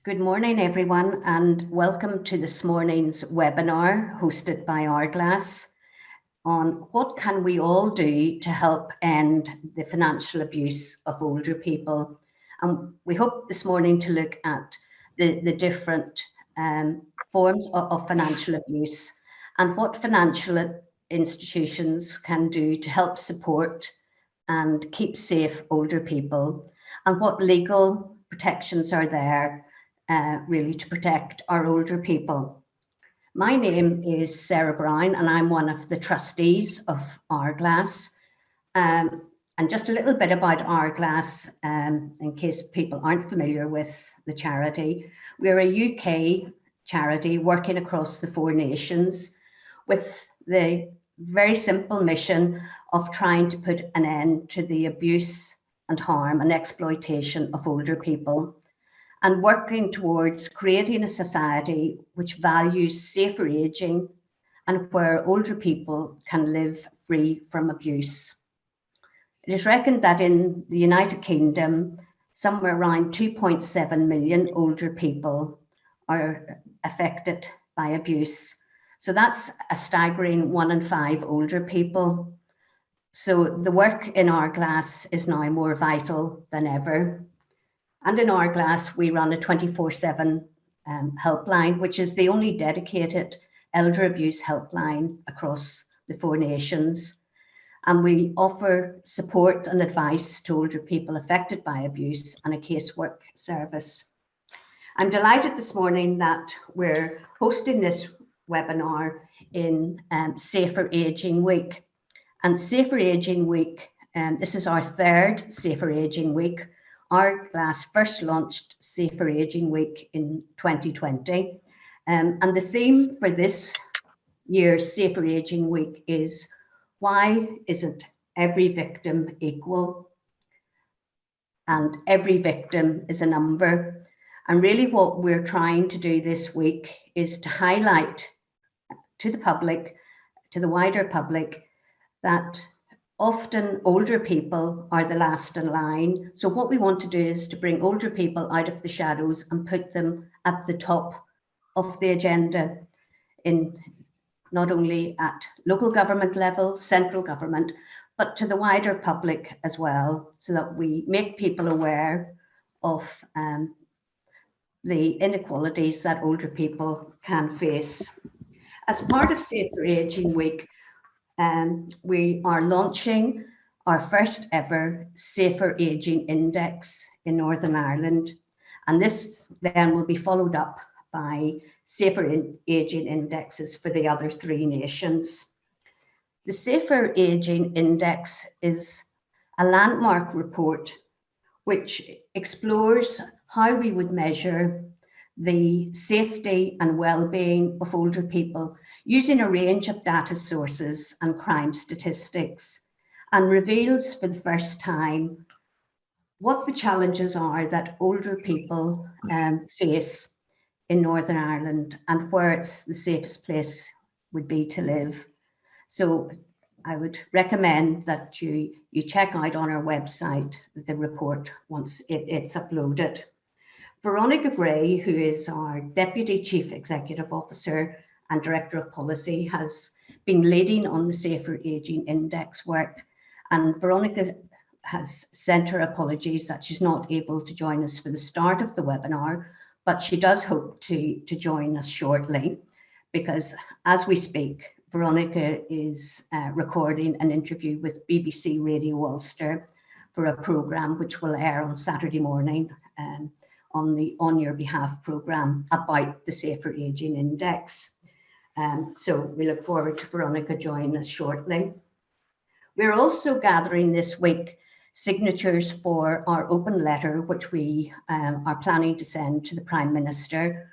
Good morning, everyone, and welcome to this morning's webinar hosted by Hourglass on what can we all do to help end the financial abuse of older people. And we hope this morning to look at the different forms of financial abuse and what financial institutions can do to help support and keep safe older people, and what legal protections are there really to protect our older people. My name is Sarah Browne and I'm one of the trustees of Hourglass. And just a little bit about Hourglass, in case people aren't familiar with the charity. We're a UK charity working across the 4 nations with the very simple mission of trying to put an end to the abuse and harm and exploitation of older people, and working towards creating a society which values safer ageing and where older people can live free from abuse. It is reckoned that in the United Kingdom, somewhere around 2.7 million older people are affected by abuse. So that's a staggering 1 in 5 older people. So the work in Hourglass is now more vital than ever. And in Hourglass, we run a 24/7 helpline, which is the only dedicated elder abuse helpline across the 4 nations. And we offer support and advice to older people affected by abuse and a casework service. I'm delighted this morning that we're hosting this webinar in Safer Ageing Week. And Safer Ageing Week, this is our 3rd Safer Ageing Week. Hourglass first launched Safer Ageing Week in 2020. And the theme for this year's Safer Ageing Week is, why isn't every victim equal? And every victim is a number. And really what we're trying to do this week is to highlight to the public, to the wider public, that often older people are the last in line. So what we want to do is to bring older people out of the shadows and put them at the top of the agenda, in not only at local government level, central government, but to the wider public as well, so that we make people aware of the inequalities that older people can face. As part of Safer Ageing Week, we are launching our first ever Safer Ageing Index in Northern Ireland. And this then will be followed up by Safer Ageing Indexes for the other 3 nations. The Safer Ageing Index is a landmark report which explores how we would measure the safety and well-being of older people using a range of data sources and crime statistics, and reveals for the first time what the challenges are that older people face in Northern Ireland and where it's the safest place would be to live. So I would recommend that you check out on our website the report once it's uploaded. Veronica Gray, who is our Deputy Chief Executive Officer and Director of Policy, has been leading on the Safer Ageing Index work. And Veronica has sent her apologies that she's not able to join us for the start of the webinar, but she does hope to join us shortly, because as we speak, Veronica is recording an interview with BBC Radio Ulster for a programme which will air on Saturday morning on the On Your Behalf programme about the Safer Ageing Index. So we look forward to Veronica joining us shortly. We're also gathering this week signatures for our open letter, which we are planning to send to the Prime Minister,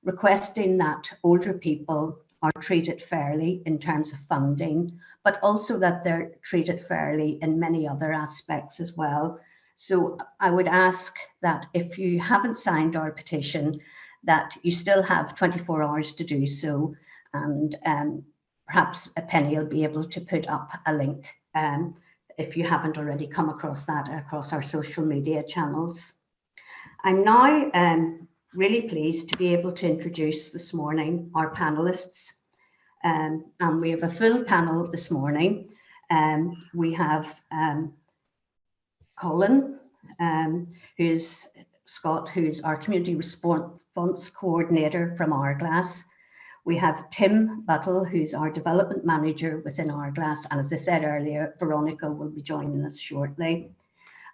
requesting that older people are treated fairly in terms of funding, but also that they're treated fairly in many other aspects as well. So I would ask that if you haven't signed our petition, that you still have 24 hours to do so, and perhaps Penny will be able to put up a link if you haven't already come across that across our social media channels. I'm now really pleased to be able to introduce this morning our panellists. And we have a full panel this morning. We have Colin, who's Scott, who's our Community Response Coordinator from Hourglass. We have Tim Buttle, who's our Development Manager within Hourglass. And as I said earlier, Veronica will be joining us shortly.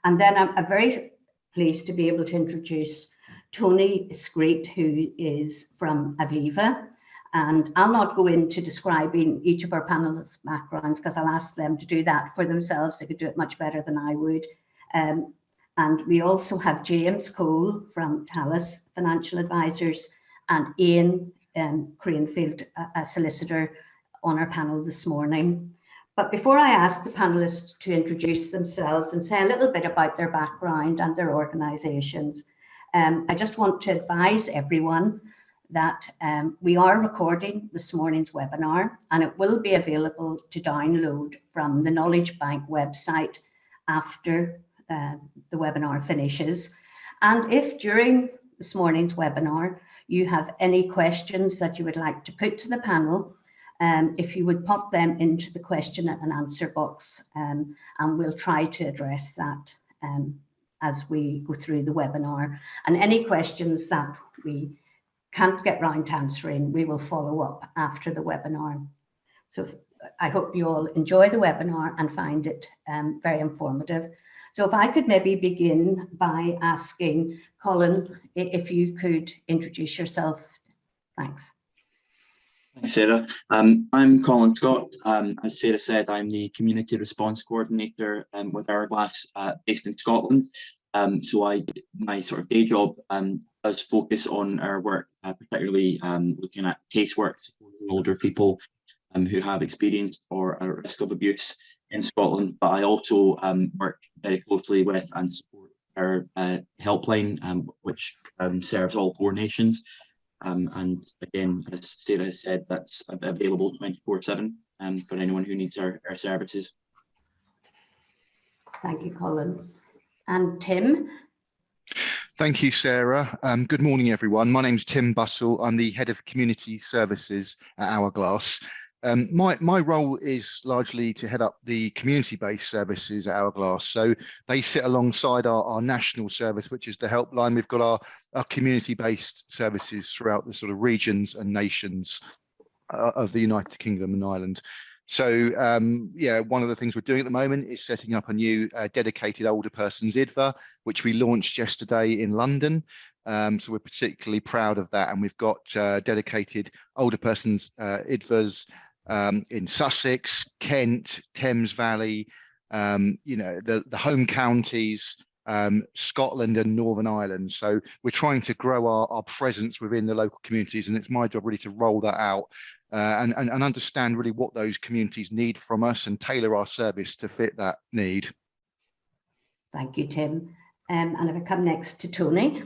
And then I'm very pleased to be able to introduce Tony Screet, who is from Aviva. And I'll not go into describing each of our panelists' backgrounds because I'll ask them to do that for themselves. They could do it much better than I would. And we also have James Cole from Talis Financial Advisors and Ian Cranefield, a solicitor, on our panel this morning. But before I ask the panelists to introduce themselves and say a little bit about their background and their organisations, I just want to advise everyone that we are recording this morning's webinar, and it will be available to download from the Knowledge Bank website after the webinar finishes. And if during this morning's webinar you have any questions that you would like to put to the panel, if you would pop them into the question and answer box, and we'll try to address that as we go through the webinar. And any questions that we can't get round to answering, we will follow up after the webinar. So I hope you all enjoy the webinar and find it very informative. So if I could maybe begin by asking Colin if you could introduce yourself. Thanks. Thanks, Sarah. I'm Colin Scott. As Sarah said, I'm the Community Response Coordinator with Hourglass based in Scotland. So my sort of day job does focus on our work, particularly looking at casework, supporting older people who have experienced or are at risk of abuse in Scotland. But I also work very closely with and support our helpline, which serves all 4 nations. And again, as Sarah has said, that's available 24/7 for anyone who needs our services. Thank you, Colin. And Tim? Thank you, Sarah. Good morning, everyone. My name's Tim Buttle. I'm the Head of Community Services at Hourglass. My role is largely to head up the community-based services at Hourglass. So they sit alongside our national service, which is the helpline. We've got our community-based services throughout the sort of regions and nations of the United Kingdom and Ireland. So yeah, one of the things we're doing at the moment is setting up a new dedicated older persons IDVA, which we launched yesterday in London. So we're particularly proud of that. And we've got dedicated older persons IDVAs in Sussex, Kent, Thames Valley, you know, the home counties, Scotland and Northern Ireland. So we're trying to grow our presence within the local communities, and it's my job really to roll that out and understand really what those communities need from us and tailor our service to fit that need. Thank you, Tim. And if I come next to Tony.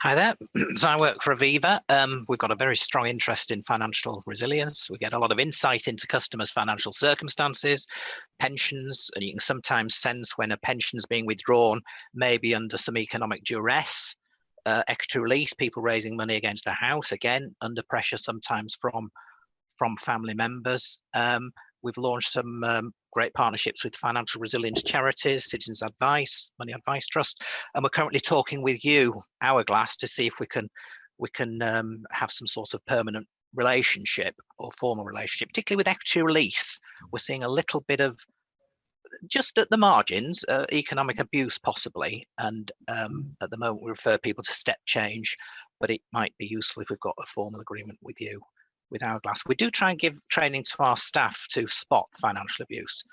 Hi there. So I work for Aviva. We've got a very strong interest in financial resilience. We get a lot of insight into customers' financial circumstances, pensions, and you can sometimes sense when a pension is being withdrawn, maybe under some economic duress, equity release, people raising money against a house, again, under pressure sometimes from family members. We've launched some great partnerships with financial resilience charities, Citizens Advice, Money Advice Trust, and we're currently talking with you, Hourglass, to see if we can have some sort of permanent relationship or formal relationship, particularly with equity release. We're seeing a little bit of, just at the margins, economic abuse possibly, and at the moment we refer people to step change, but it might be useful if we've got a formal agreement with you. With Hourglass, we do try and give training to our staff to spot financial abuse,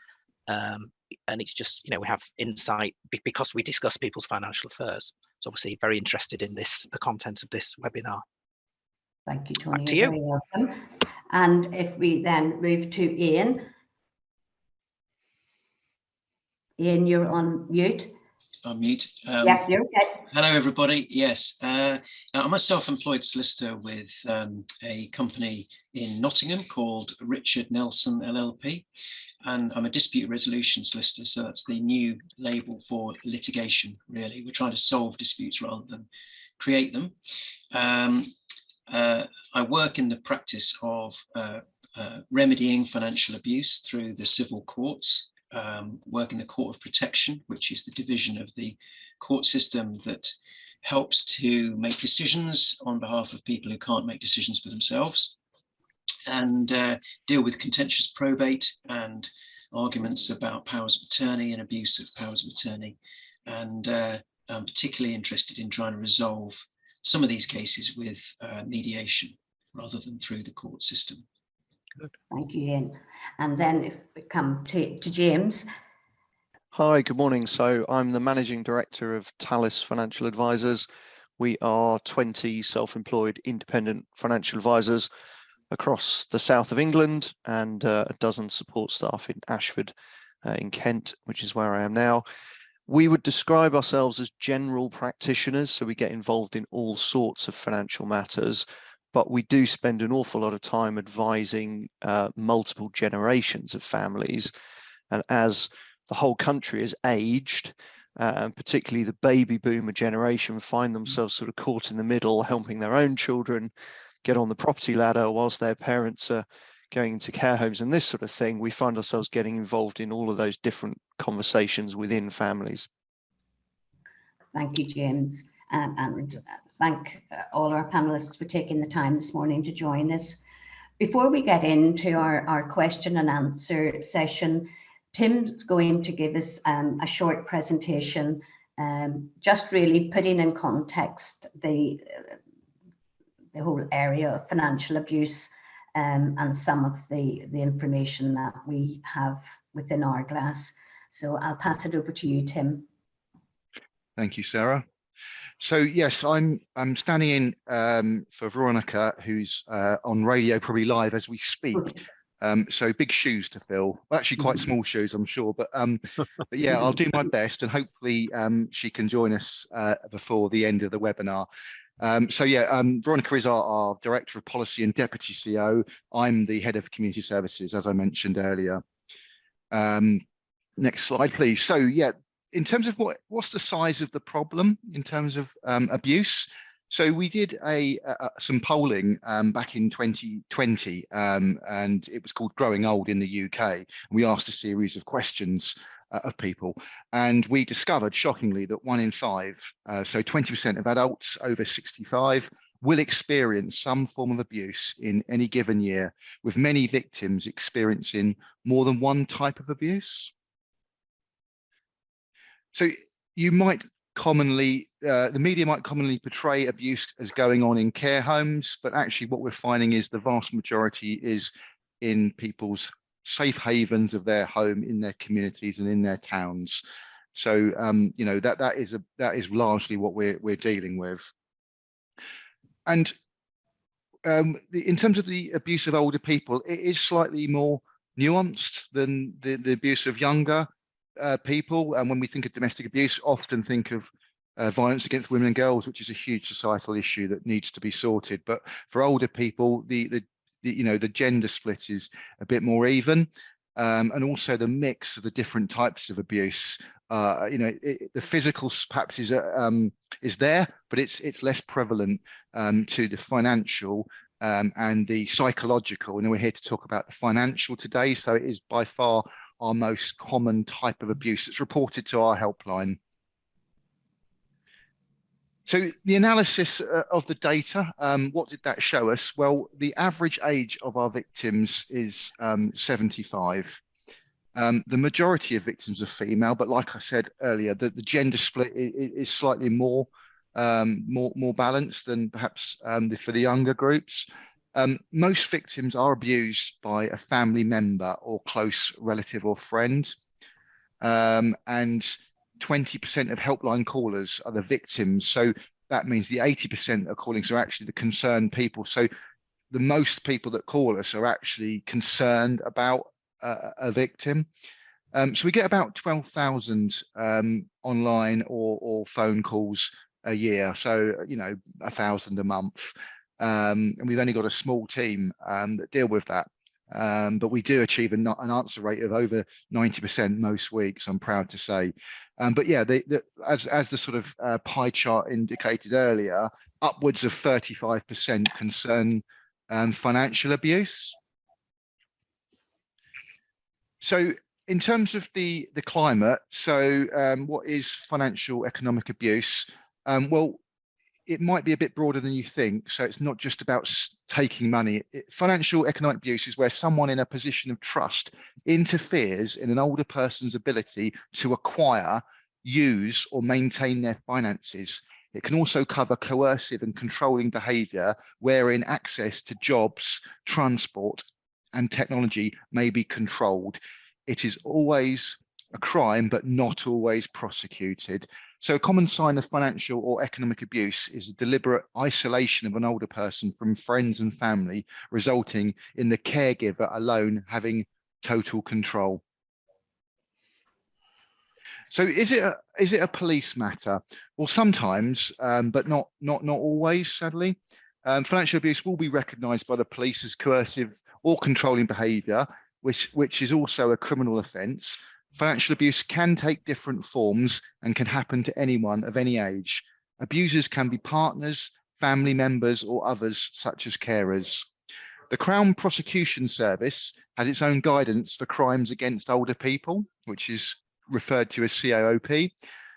and it's just, you know, we have insight because we discuss people's financial affairs. So obviously very interested in this, the content of this webinar. Thank you, Tony. Back to You're you. very welcome. And if we then move to Ian. Ian, you're on mute. On mute. Yeah, you're okay. Hello, everybody. Yes, now I'm a self-employed solicitor with a company in Nottingham called Richard Nelson LLP, and I'm a dispute resolution solicitor. So that's the new label for litigation. Really, we're trying to solve disputes rather than create them. I work in the practice of remedying financial abuse through the civil courts, work in the Court of Protection, which is the division of the court system that helps to make decisions on behalf of people who can't make decisions for themselves, and deal with contentious probate and arguments about powers of attorney and abuse of powers of attorney. And I'm particularly interested in trying to resolve some of these cases with mediation rather than through the court system. Good. Thank you, Ian. And then if we come to James. Hi, good morning. So I'm the Managing Director of Talis Financial Advisors. We are 20 self-employed independent financial advisors across the south of England and a dozen support staff in Ashford in Kent, which is where I am now. We would describe ourselves as general practitioners, so we get involved in all sorts of financial matters, but we do spend an awful lot of time advising multiple generations of families. And as the whole country has aged, and particularly the baby boomer generation find themselves sort of caught in the middle, helping their own children get on the property ladder whilst their parents are going into care homes and this sort of thing, we find ourselves getting involved in all of those different conversations within families. Thank you, James. And thank all our panelists for taking the time this morning to join us. Before we get into our question and answer session, Tim's going to give us a short presentation, just really putting in context the whole area of financial abuse and some of the information that we have within Hourglass. So I'll pass it over to you, Tim. Thank you, Sarah. So yes, I'm standing in for Veronica, who's on radio, probably live as we speak. So big shoes to fill. Well, actually quite small shoes, I'm sure, but yeah, I'll do my best, and hopefully she can join us before the end of the webinar. So yeah, Veronica is our Director of Policy and Deputy CEO. I'm the Head of Community Services, as I mentioned earlier. Next slide, please. So yeah, in terms of what's the size of the problem in terms of abuse? So we did some polling back in 2020, and it was called Growing Old in the UK. And we asked a series of questions of people, and we discovered, shockingly, that 1 in 5, so 20% of adults over 65, will experience some form of abuse in any given year, with many victims experiencing more than one type of abuse. So you might commonly, the media might commonly portray abuse as going on in care homes, but actually what we're finding is the vast majority is in people's safe havens of their home, in their communities and in their towns. So you know, that is largely what we're dealing with. And in terms of the abuse of older people, it is slightly more nuanced than the abuse of younger people. And when we think of domestic abuse, often think of violence against women and girls, which is a huge societal issue that needs to be sorted. But for older people, the gender split is a bit more even, and also the mix of the different types of abuse. The physical perhaps is there, but it's less prevalent to the financial and the psychological. And we're here to talk about the financial today. So it is by far our most common type of abuse that's reported to our helpline. So the analysis of the data, what did that show us? Well, the average age of our victims is 75. The majority of victims are female, but like I said earlier, the gender split is slightly more balanced than perhaps for the younger groups. Most victims are abused by a family member or close relative or friend, and 20% of helpline callers are the victims. So that means the 80% of callings are actually the concerned people. So the most people that call us are actually concerned about a victim. So we get about 12,000 online or phone calls a year. So, 1,000 a month. And we've only got a small team that deal with that. but we do achieve an answer rate of over 90% most weeks, I'm proud to say. But yeah, as the sort of pie chart indicated earlier, upwards of 35% concern financial abuse. So in terms of the climate, so what is financial economic abuse? Well, it might be a bit broader than you think. So it's not just about taking money. Financial economic abuse is where someone in a position of trust interferes in an older person's ability to acquire, use, or maintain their finances. It can also cover coercive and controlling behavior wherein access to jobs, transport, and technology may be controlled. It is always a crime, but not always prosecuted. So a common sign of financial or economic abuse is a deliberate isolation of an older person from friends and family, resulting in the caregiver alone having total control. So is it a police matter? Well, sometimes, but not always, sadly. Financial abuse will be recognised by the police as coercive or controlling behaviour, which is also a criminal offence. Financial abuse can take different forms and can happen to anyone of any age. Abusers can be partners, family members, or others, such as carers. The Crown Prosecution Service has its own guidance for crimes against older people, which is referred to as COOP.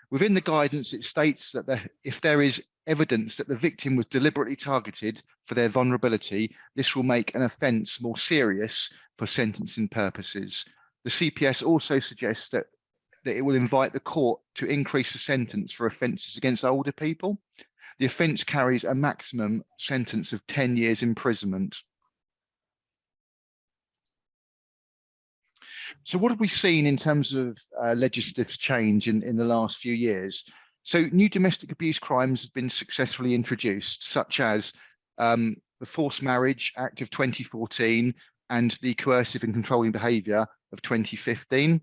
Within the guidance, it states that if there is evidence that the victim was deliberately targeted for their vulnerability, this will make an offence more serious for sentencing purposes. The CPS also suggests that it will invite the court to increase the sentence for offences against older people. The offence carries a maximum sentence of 10 years imprisonment. So what have we seen in terms of legislative change in the last few years? So new domestic abuse crimes have been successfully introduced, such as the Forced Marriage Act of 2014 and the Coercive and Controlling Behaviour of 2015.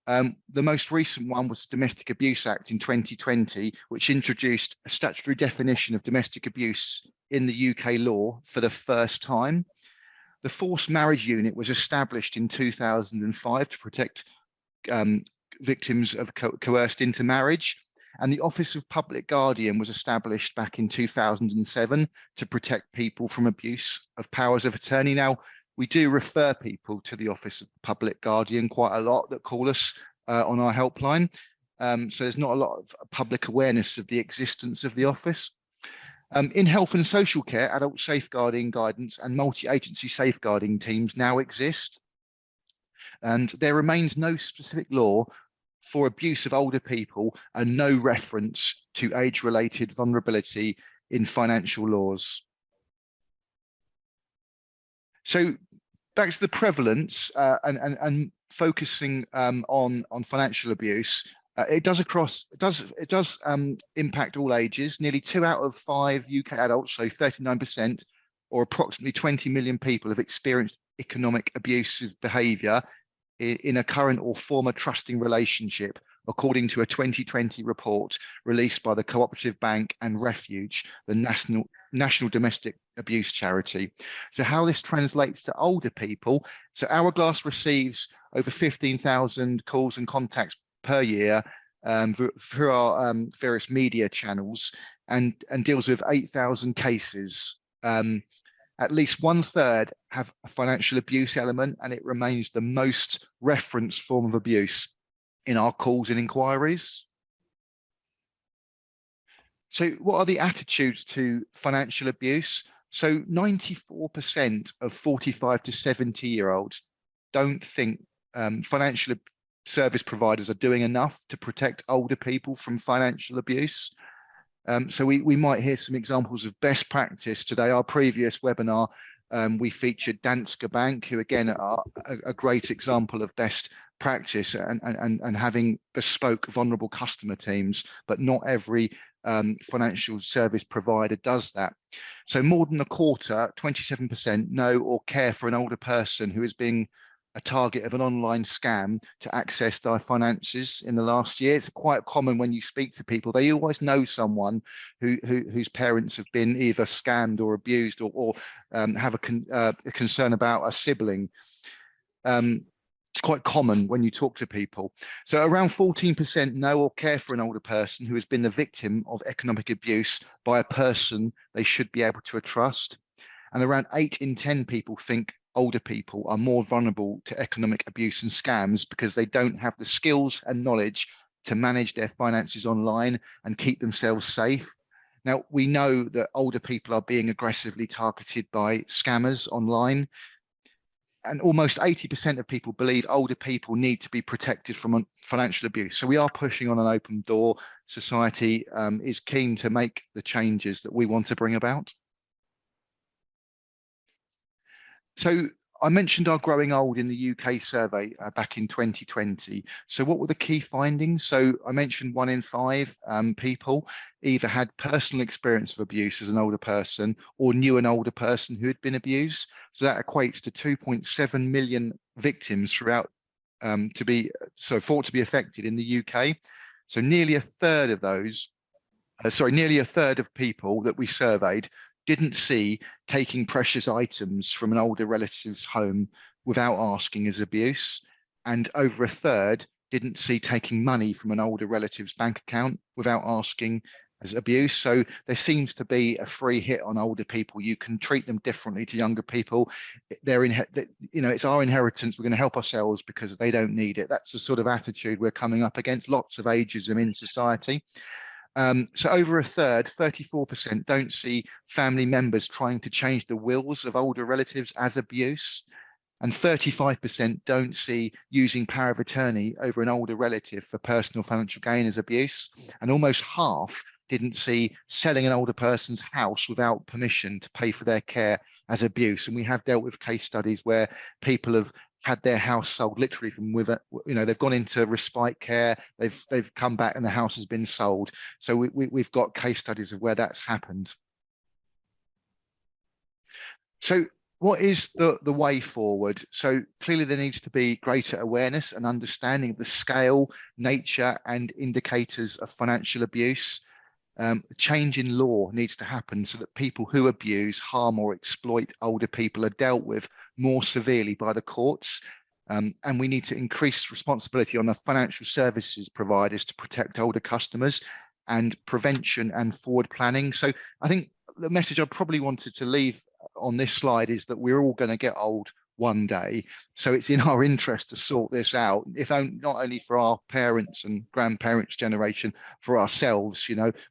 The most recent one was the Domestic Abuse Act in 2020, which introduced a statutory definition of domestic abuse in the UK law for the first time. The Forced Marriage Unit was established in 2005 to protect victims of coerced into marriage. And the Office of Public Guardian was established back in 2007 to protect people from abuse of powers of attorney. Now, we do refer people to the Office of Public Guardian quite a lot that call us on our helpline. So there's not a lot of public awareness of the existence of the office. In health and social care, adult safeguarding guidance and multi-agency safeguarding teams now exist. And there remains no specific law for abuse of older people and no reference to age-related vulnerability in financial laws. So back to the prevalence and focusing on financial abuse. It does impact all ages. Nearly 2 out of 5 UK adults, so 39%, or approximately 20 million people, have experienced economic abusive behaviour in a current or former trusting relationship, according to a 2020 report released by the Cooperative Bank and Refuge, the National Domestic Abuse Charity. So how this translates to older people. So Hourglass receives over 15,000 calls and contacts per year through our various media channels and deals with 8,000 cases. At least 1/3 have a financial abuse element, and it remains the most referenced form of abuse in our calls and inquiries. So what are the attitudes to financial abuse? So 94% of 45 to 70-year-olds don't think financial service providers are doing enough to protect older people from financial abuse. So we might hear some examples of best practice today. Our previous webinar, we featured Danske Bank, who again are a great example of best practice and having bespoke vulnerable customer teams, but not every financial service provider does that. So more than a quarter, 27%, know or care for an older person who is being a target of an online scam to access their finances in the last year. It's quite common when you speak to people. They always know someone whose parents have been either scammed or abused, or have a concern about a sibling. It's quite common when you talk to people. So around 14% know or care for an older person who has been the victim of economic abuse by a person they should be able to trust. And around 8 in 10 people think older people are more vulnerable to economic abuse and scams because they don't have the skills and knowledge to manage their finances online and keep themselves safe. Now, we know that older people are being aggressively targeted by scammers online. And almost 80% of people believe older people need to be protected from financial abuse. So we are pushing on an open door. Society is keen to make the changes that we want to bring about. So I mentioned our growing old in the UK survey back in 2020. So what were the key findings? So I mentioned 1 in 5 people either had personal experience of abuse as an older person or knew an older person who had been abused. So that equates to 2.7 million victims throughout thought to be affected in the UK. So nearly a third of those, nearly a third of people that we surveyed didn't see taking precious items from an older relative's home without asking as abuse. And over a third didn't see taking money from an older relative's bank account without asking as abuse. So there seems to be a free hit on older people. You can treat them differently to younger people. It's our inheritance. We're going to help ourselves because they don't need it. That's the sort of attitude we're coming up against. Lots of ageism in society. So over a third, 34%, don't see family members trying to change the wills of older relatives as abuse. And 35% don't see using power of attorney over an older relative for personal financial gain as abuse. And almost half didn't see selling an older person's house without permission to pay for their care as abuse. And we have dealt with case studies where people have had their house sold literally from they've gone into respite care, they've come back and the house has been sold. So we've got case studies of where that's happened. So what is the way forward? So clearly there needs to be greater awareness and understanding of the scale, nature and indicators of financial abuse. Change in law needs to happen so that people who abuse, harm or exploit older people are dealt with more severely by the courts. And we need to increase responsibility on the financial services providers to protect older customers and prevention and forward planning. So I think the message I probably wanted to leave on this slide is that we're all going to get old one day. So it's in our interest to sort this out, not only for our parents and grandparents' generation, for ourselves.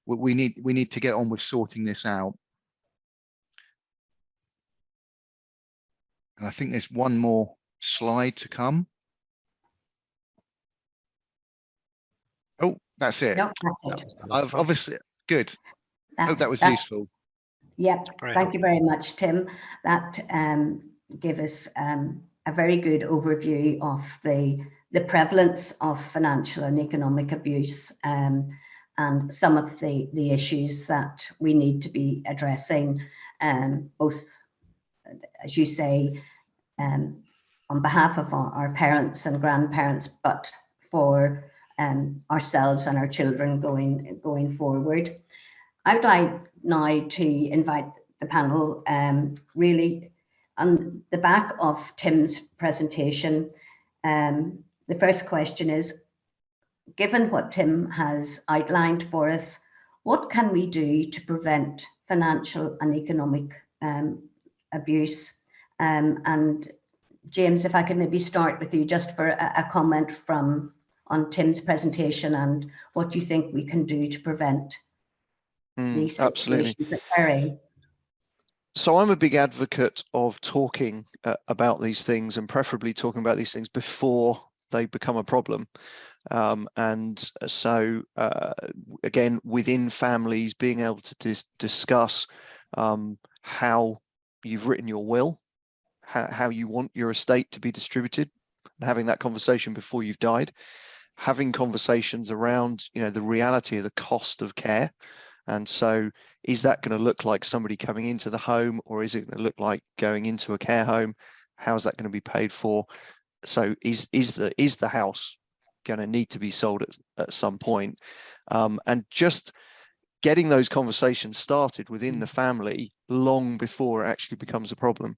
We need to get on with sorting this out. And I think there's one more slide to come. Oh, that's it. No, that's it. I've obviously good. Hope that was useful. Yep. Thank you very much, Tim. That gave us a very good overview of the prevalence of financial and economic abuse and some of the issues that we need to be addressing, both, as you say, on behalf of our parents and grandparents, but for ourselves and our children going forward. I'd like now to invite the panel really on the back of Tim's presentation. The first question is, given what Tim has outlined for us, what can we do to prevent financial and economic abuse? And James, if I could maybe start with you just for a comment on Tim's presentation and what you think we can do to prevent these situations occurring. So I'm a big advocate of talking about these things, and preferably talking about these things before they become a problem. And so again, within families, being able to discuss how you've written your will, how you want your estate to be distributed, and having that conversation before you've died, having conversations around, the reality of the cost of care. And so is that going to look like somebody coming into the home, or is it going to look like going into a care home? How's that going to be paid for? So is the house going to need to be sold at some point? And just getting those conversations started within the family long before it actually becomes a problem.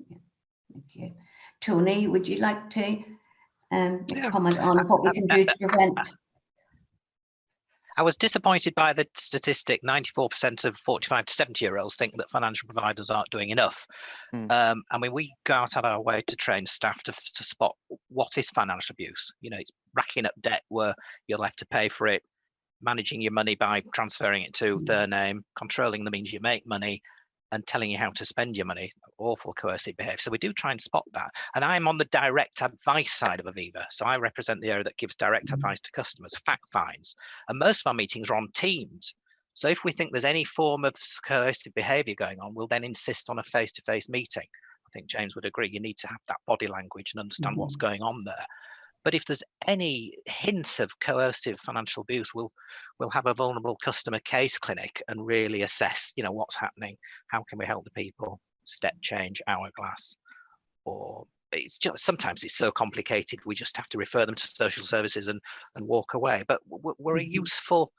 Thank you. Tony, would you like to comment on what we can do to prevent? I was disappointed by the statistic 94% of 45 to 70-year-olds think that financial providers aren't doing enough. I mean, we go out of our way to train staff to spot what is financial abuse. You know, it's racking up debt where you'll have to pay for it, managing your money by transferring it to their name, controlling the means you make money, and telling you how to spend your money. Awful coercive behavior. So we do try and spot that. And I'm on the direct advice side of Aviva. So I represent the area that gives direct advice to customers, fact finds. And most of our meetings are on Teams. So if we think there's any form of coercive behavior going on, we'll then insist on a face-to-face meeting. I think James would agree. You need to have that body language and understand what's going on there. But if there's any hint of coercive financial abuse, we'll have a vulnerable customer case clinic and really assess, you know, what's happening. How can we help the people? Step change, Hourglass, or it's just sometimes it's so complicated we just have to refer them to social services and walk away. But we're a useful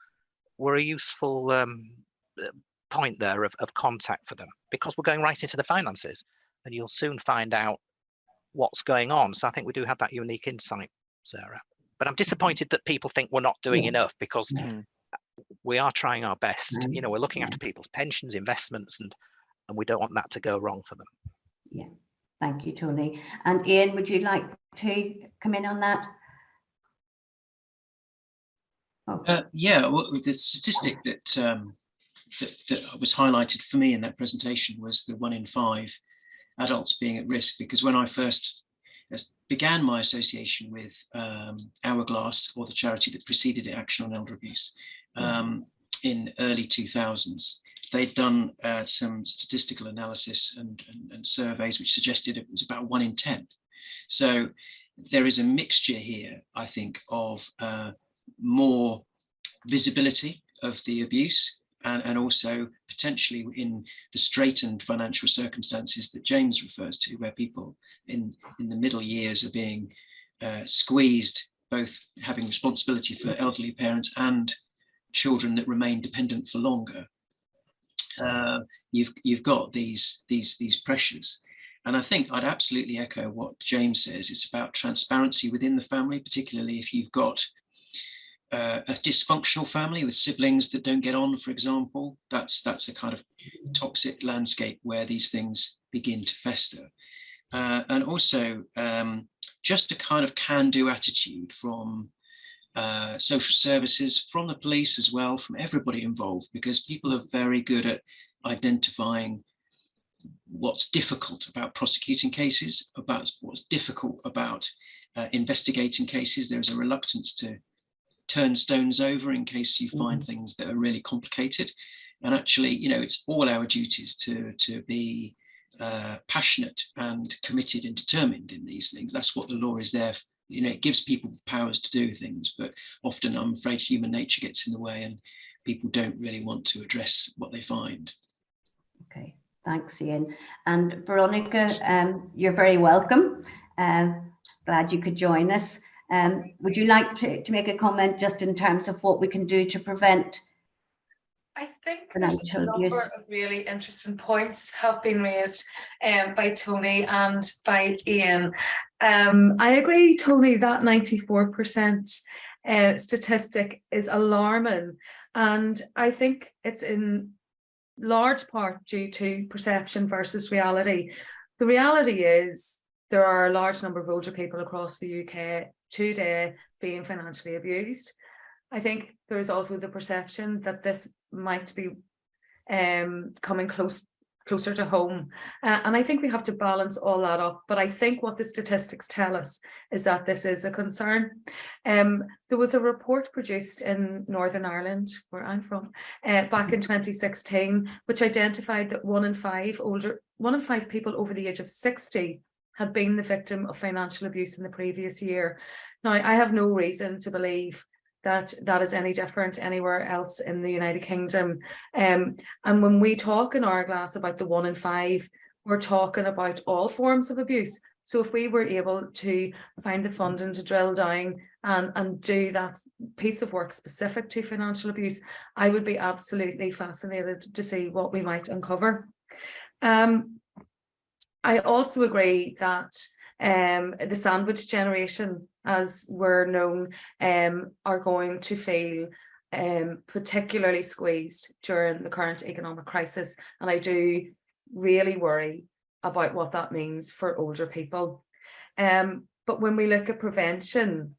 point there of contact for them, because we're going right into the finances, and you'll soon find out what's going on. So I think we do have that unique insight, Sarah. But I'm disappointed that people think we're not doing enough, because we are trying our best. You know, we're looking after people's pensions, investments, and we don't want that to go wrong for them. Yeah, thank you, Tony. And Ian, would you like to come in on that? Yeah, well, the statistic that that was highlighted for me in that presentation was the 1 in 5 adults being at risk, because when I first began my association with Hourglass, or the charity that preceded it, Action on Elder Abuse, in early 2000s, they'd done some statistical analysis and surveys which suggested it was about 1 in 10. So there is a mixture here, I think, of more visibility of the abuse, and also potentially in the straitened financial circumstances that James refers to, where people in the middle years are being squeezed, both having responsibility for elderly parents and children that remain dependent for longer. You've got these pressures. And I think I'd absolutely echo what James says. It's about transparency within the family, particularly if you've got a dysfunctional family with siblings that don't get on, for example. That's a kind of toxic landscape where these things begin to fester. And also just a kind of can-do attitude from social services, from the police as well, from everybody involved, because people are very good at identifying what's difficult about prosecuting cases, about what's difficult about investigating cases. There's a reluctance to turn stones over in case you find things that are really complicated. And actually, you know, it's all our duties to be passionate and committed and determined in these things. That's what the law is there for. You know, it gives people powers to do things, but often I'm afraid human nature gets in the way and people don't really want to address what they find. Okay, thanks, Ian. And Veronica, you're very welcome. Glad you could join us. Would you like to make a comment just in terms of what we can do to prevent I think there's a number of really interesting points have been raised by Tony and by Ian. I agree, Tony, that 94% statistic is alarming, and I think it's in large part due to perception versus reality. The reality is there are a large number of older people across the UK today being financially abused. I think there is also the perception that this might be coming closer to home. And I think we have to balance all that up. But I think what the statistics tell us is that this is a concern. There was a report produced in Northern Ireland, where I'm from, back in 2016, which identified that 1 in 5 people over the age of 60 had been the victim of financial abuse in the previous year. Now, I have no reason to believe that that is any different anywhere else in the United Kingdom. And when we talk in Hourglass about the 1 in 5, we're talking about all forms of abuse, So if we were able to find the funding to drill down and do that piece of work specific to financial abuse, I would be absolutely fascinated to see what we might uncover. I also agree that the sandwich generation, as we're known, are going to feel particularly squeezed during the current economic crisis. And I do really worry about what that means for older people. But when we look at prevention,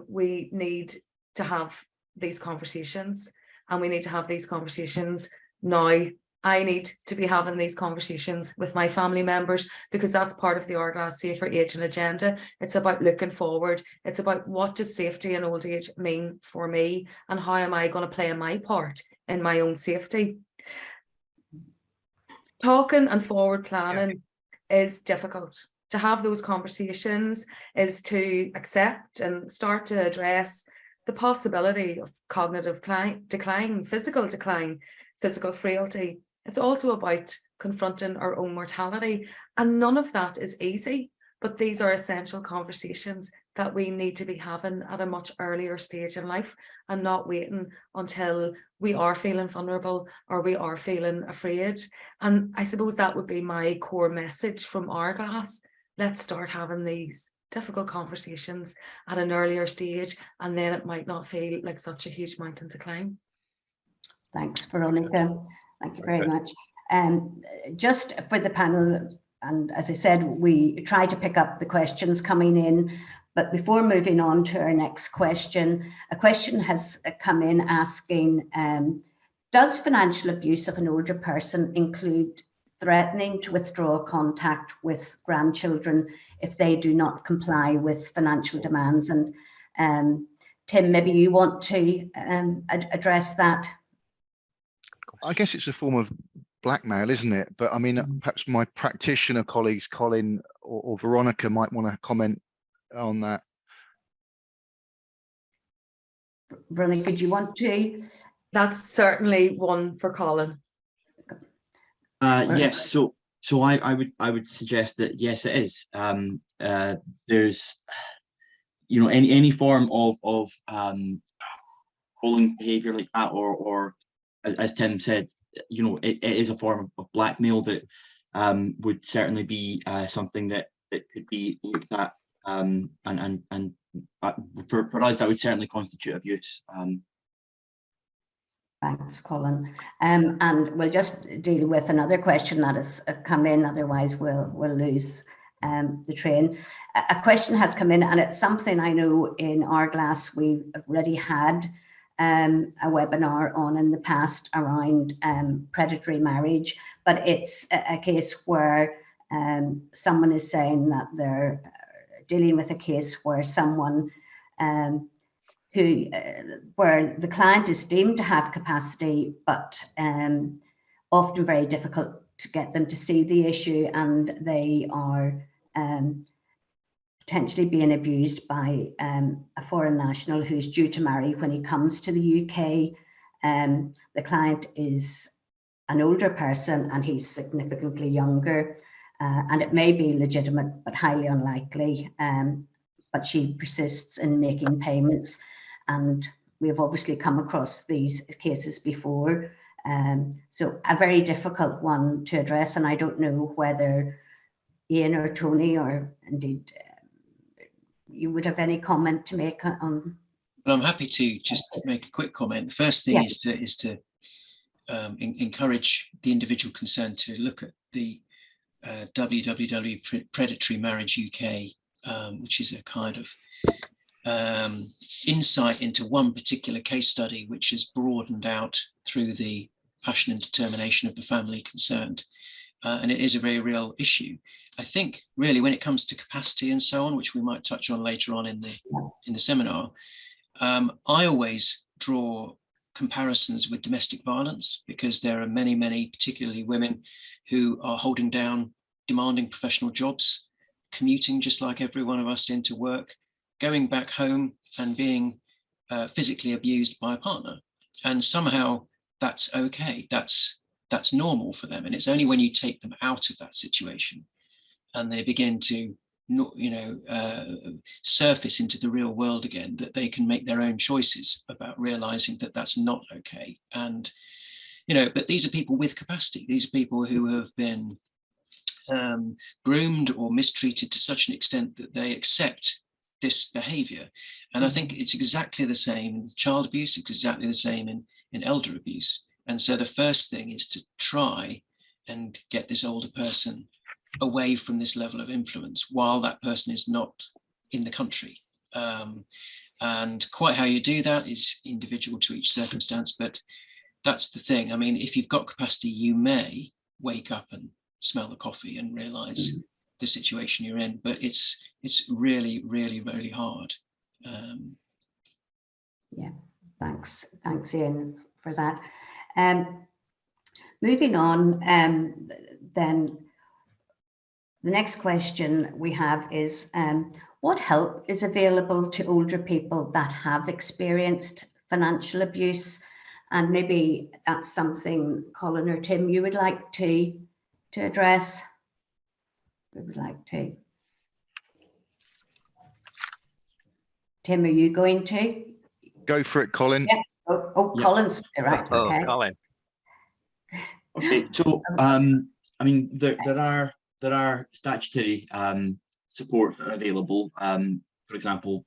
we need to have these conversations, and we need to have these conversations now. I need to be having these conversations with my family members, because that's part of the Hourglass Safer Aging agenda. It's about looking forward. It's about what does safety in old age mean for me, and how am I going to play my part in my own safety. Talking and forward planning is difficult. To have those conversations is to accept and start to address the possibility of cognitive decline, physical frailty. It's also about confronting our own mortality, and none of that is easy, but these are essential conversations that we need to be having at a much earlier stage in life, and not waiting until we are feeling vulnerable or we are feeling afraid. And I suppose that would be my core message from Hourglass. Let's start having these difficult conversations at an earlier stage, and then it might not feel like such a huge mountain to climb. Thanks, Veronica. Thank you very much. Just for the panel, and as I said, we try to pick up the questions coming in, but before moving on to our next question, a question has come in asking, does financial abuse of an older person include threatening to withdraw contact with grandchildren if they do not comply with financial demands? And Tim, maybe you want to address that. I guess it's a form of blackmail, isn't it? But I mean, perhaps my practitioner colleagues, Colin or Veronica, might want to comment on that. Veronica, do you want to? That's certainly one for Colin. Yes, so I would suggest that yes, it is. There's, you know, any form of bullying behaviour like that, or as Tim said, you know, it is a form of blackmail that would certainly be something that could be looked at, and for us that would certainly constitute abuse. Thanks, Colin. And we'll just deal with another question that has come in, otherwise we'll lose the train. A question has come in, and it's something I know in Hourglass we've already had a webinar on in the past around predatory marriage, but it's a case where someone is saying that they're dealing with a case where someone where the client is deemed to have capacity, but often very difficult to get them to see the issue, and they are potentially being abused by a foreign national who's due to marry when he comes to the UK. The client is an older person and he's significantly younger, and it may be legitimate but highly unlikely, but she persists in making payments, and we've obviously come across these cases before. So a very difficult one to address, and I don't know whether Ian or Tony, or indeed you would have any comment to make on. Well, I'm happy to just make a quick comment. The first thing is to encourage the individual concerned to look at the www Predatory Marriage UK, which is a kind of insight into one particular case study, which is broadened out through the passion and determination of the family concerned. And it is a very real issue. I think really when it comes to capacity and so on, which we might touch on later on in the seminar, I always draw comparisons with domestic violence, because there are many, particularly women, who are holding down demanding professional jobs, commuting just like every one of us into work, going back home and being physically abused by a partner. And somehow that's okay, that's normal for them. And it's only when you take them out of that situation and they begin to, surface into the real world again, that they can make their own choices about realizing that that's not okay. And, but these are people with capacity. These are people who have been groomed or mistreated to such an extent that they accept this behavior. And I think it's exactly the same in child abuse, it's exactly the same in elder abuse. And so the first thing is to try and get this older person away from this level of influence while that person is not in the country. And quite how you do that is individual to each circumstance, but that's the thing. I mean, if you've got capacity, you may wake up and smell the coffee and realize the situation you're in, but it's really, really, really hard. Yeah, thanks, Ian, for that. Moving on, then the next question we have is, what help is available to older people that have experienced financial abuse? And maybe that's something, Colin or Tim, you would like to address. We would like to. Tim, are you going to? Go for it, Colin. Yeah. Oh, yeah. Colin's right. Oh, okay. Colin. Okay, so I mean, there are statutory support that are available. For example,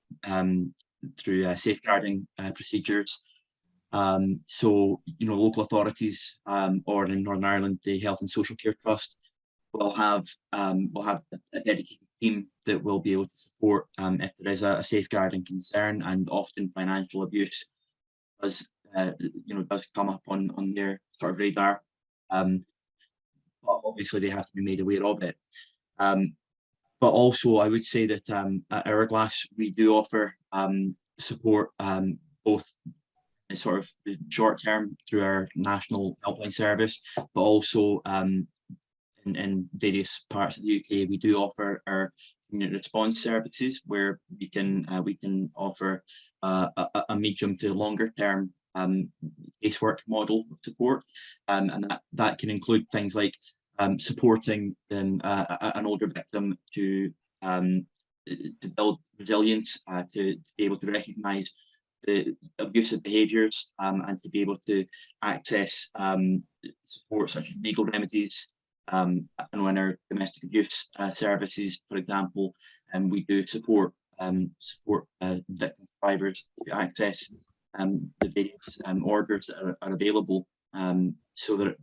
through safeguarding procedures. So local authorities, or in Northern Ireland, the Health and Social Care Trust will have a dedicated team that will be able to support if there is a safeguarding concern, and often financial abuse does come up on their sort of radar. But obviously they have to be made aware of it. But also I would say that at Hourglass we do offer support, both in sort of the short term through our national helpline service, but also in various parts of the UK we do offer our community response services, where we can offer a medium to longer term casework model of support, and that can include things like supporting an older victim to build resilience, to be able to recognise the abusive behaviours, and to be able to access support such as legal remedies. And when our domestic abuse services, for example, we do support victim survivors to access the various orders that are available. So there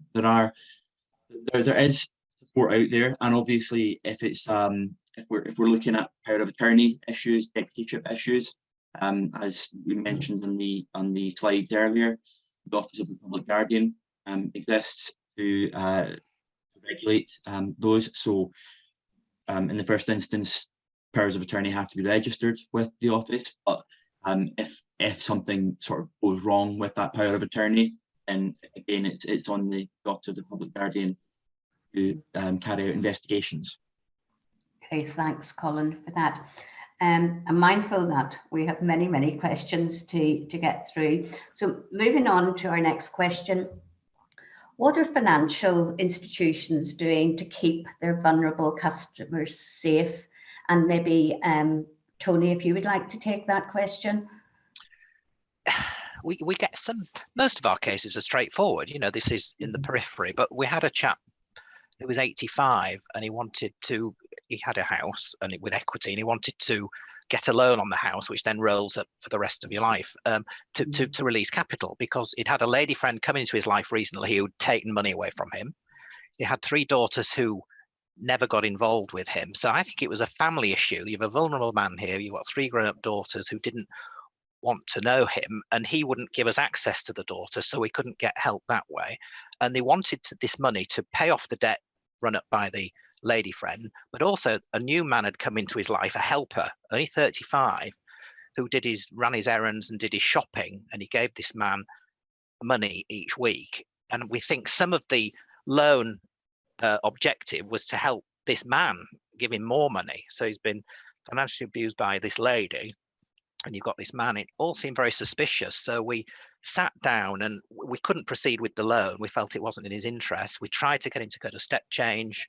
is support out there, and obviously if it's if we're looking at power of attorney issues, deputyship issues, as we mentioned on the slides earlier, the Office of the Public Guardian exists to regulate those. So in the first instance, powers of attorney have to be registered with the office, but if something sort of goes wrong with that power of attorney, then again it's on the Office of the Public Guardian to carry out investigations. Okay, thanks, Colin, for that. I'm mindful that we have many questions to get through. So moving on to our next question. What are financial institutions doing to keep their vulnerable customers safe? And maybe Tony, if you would like to take that question. We get most of our cases are straightforward. This is in the periphery, but we had a chap who was 85 and he had a house and with equity, and he wanted to get a loan on the house, which then rolls up for the rest of your life, to release capital, because he'd had a lady friend come into his life recently who'd taken money away from him. He had 3 daughters who never got involved with him. So I think it was a family issue. You have a vulnerable man here, you've got 3 grown-up daughters who didn't want to know him, and he wouldn't give us access to the daughter, so we couldn't get help that way. And they wanted this money to pay off the debt run up by the lady friend, but also a new man had come into his life, a helper, only 35, who ran his errands and did his shopping, and he gave this man money each week. And we think some of the loan objective was to help this man, give him more money. So he's been financially abused by this lady, and you've got this man. It all seemed very suspicious. So we sat down and we couldn't proceed with the loan. We felt it wasn't in his interest. We tried to get him to go to step change.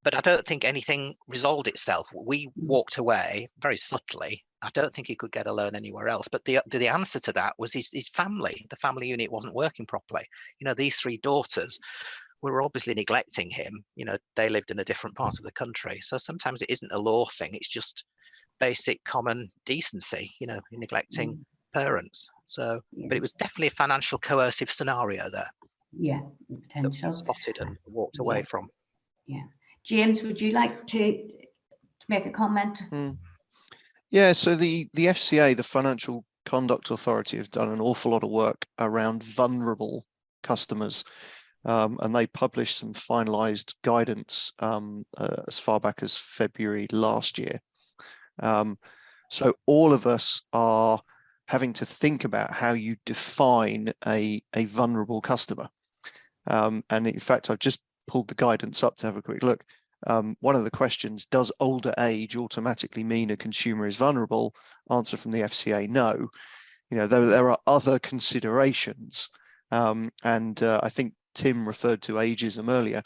but I don't think anything resolved itself. We walked away very subtly. I don't think he could get a loan anywhere else. But the answer to that was his family. The family unit wasn't working properly. You know, these 3 daughters were obviously neglecting him. You know, they lived in a different part of the country. So sometimes it isn't a law thing. It's just basic common decency, you know, neglecting parents. So, but it was definitely a financial coercive scenario there. Yeah, potential. Spotted and walked away from. Yeah. James, would you like to make a comment? Yeah, so the FCA, the Financial Conduct Authority, have done an awful lot of work around vulnerable customers. And they published some finalized guidance as far back as February last year. So all of us are having to think about how you define a vulnerable customer. And in fact, I've just pulled the guidance up to have a quick look. One of the questions, does older age automatically mean a consumer is vulnerable? Answer from the FCA, no. You know, there are other considerations. And I think Tim referred to ageism earlier.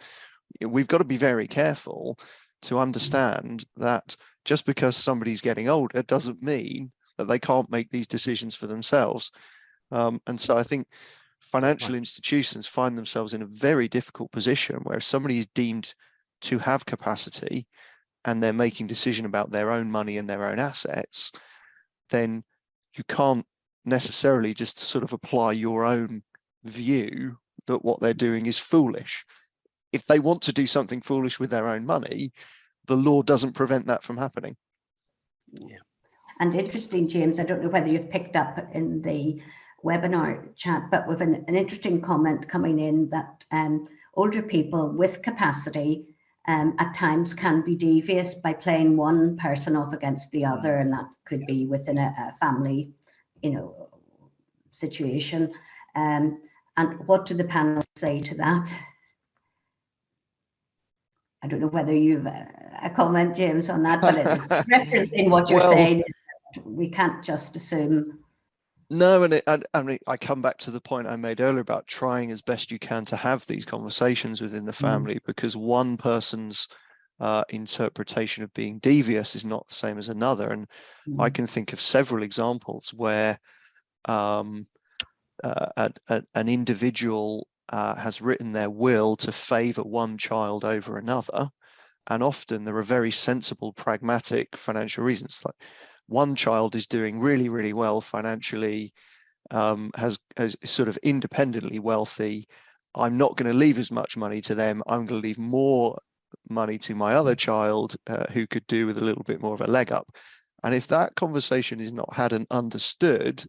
We've got to be very careful to understand that just because somebody's getting older doesn't mean that they can't make these decisions for themselves. And so I think financial institutions find themselves in a very difficult position where if somebody is deemed to have capacity and they're making decision about their own money and their own assets, then you can't necessarily just sort of apply your own view that what they're doing is foolish. If they want to do something foolish with their own money, the law doesn't prevent that from happening. Yeah. And interesting, James, I don't know whether you've picked up in the webinar chat, but with an interesting comment coming in that older people with capacity at times can be devious by playing one person off against the other, and that could be within a family, you know, situation. And what do the panel say to that? I don't know whether you've a comment, James, on that, but it's referencing what you're saying is that we can't just assume. No, and I come back to the point I made earlier about trying as best you can to have these conversations within the family, because one person's interpretation of being devious is not the same as another. And I can think of several examples where an individual has written their will to favour one child over another, and often there are very sensible, pragmatic financial reasons. Like one child is doing really, really well financially, has sort of independently wealthy. I'm not going to leave as much money to them. I'm going to leave more money to my other child who could do with a little bit more of a leg up. And if that conversation is not had and understood,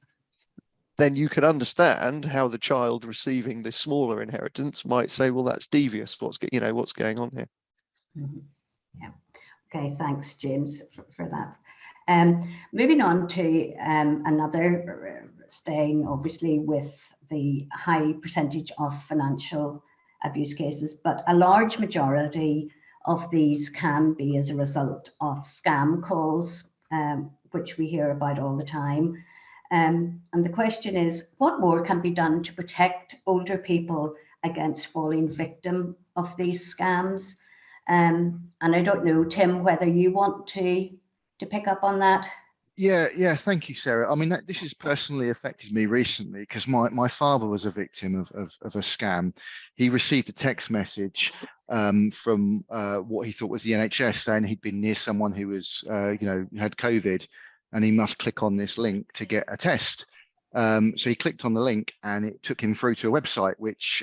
then you can understand how the child receiving the smaller inheritance might say, well, that's devious. What's going on here? Yeah. Okay. Thanks, James, for that. Moving on to another, staying obviously with the high percentage of financial abuse cases, but a large majority of these can be as a result of scam calls, which we hear about all the time. And the question is, what more can be done to protect older people against falling victim of these scams? And I don't know, Tim, whether you want to pick up on that. Yeah, thank you, Sarah. I mean, this has personally affected me recently because my father was a victim of a scam. He received a text message from what he thought was the NHS saying he'd been near someone who was, had COVID, and he must click on this link to get a test. So he clicked on the link and it took him through to a website which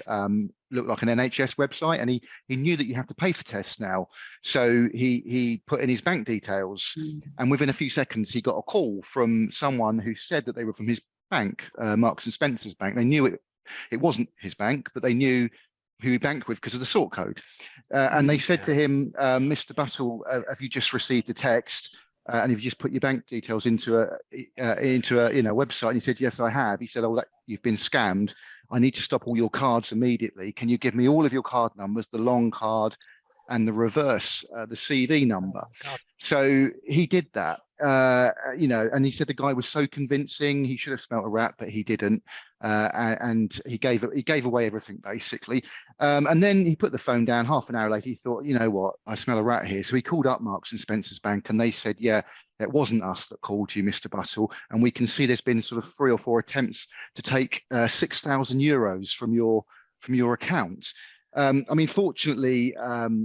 looked like an NHS website, and he knew that you have to pay for tests now. So he put in his bank details, and within a few seconds he got a call from someone who said that they were from his bank, Marks and Spencer's bank. They knew it wasn't his bank, but they knew who he banked with because of the sort code. And they said to him, Mr. Buttle, have you just received a text? And if you just put your bank details into a website, and he said, yes, I have. He said, oh, you've been scammed. I need to stop all your cards immediately. Can you give me all of your card numbers, the long card and the reverse, the CV number? So he did that, and he said the guy was so convincing. He should have smelt a rat, but he didn't. and he gave away everything basically. And then he put the phone down. Half an hour later, he thought, you know what, I smell a rat here. So he called up Marks and Spencer's bank, and they said, yeah, it wasn't us that called you, Mr. Buttle, and we can see there's been sort of 3 or 4 attempts to take €6,000 from your account. I mean, fortunately,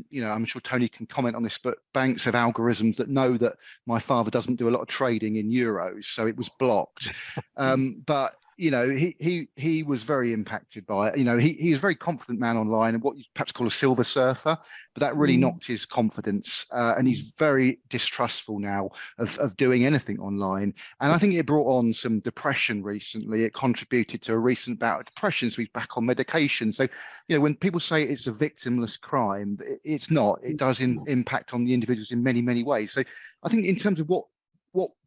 you know, I'm sure Tony can comment on this, but banks have algorithms that know that my father doesn't do a lot of trading in euros, so it was blocked. But you know, he was very impacted by it. You know, he's a very confident man online, and what you perhaps call a silver surfer, but that really knocked his confidence, and he's very distrustful now of doing anything online. And I think it brought on some depression recently. It contributed to a recent bout of depression, so he's back on medication. So, you know, when people say it's a victimless crime, it's not. It does impact on the individuals in many, many ways. So I think in terms of what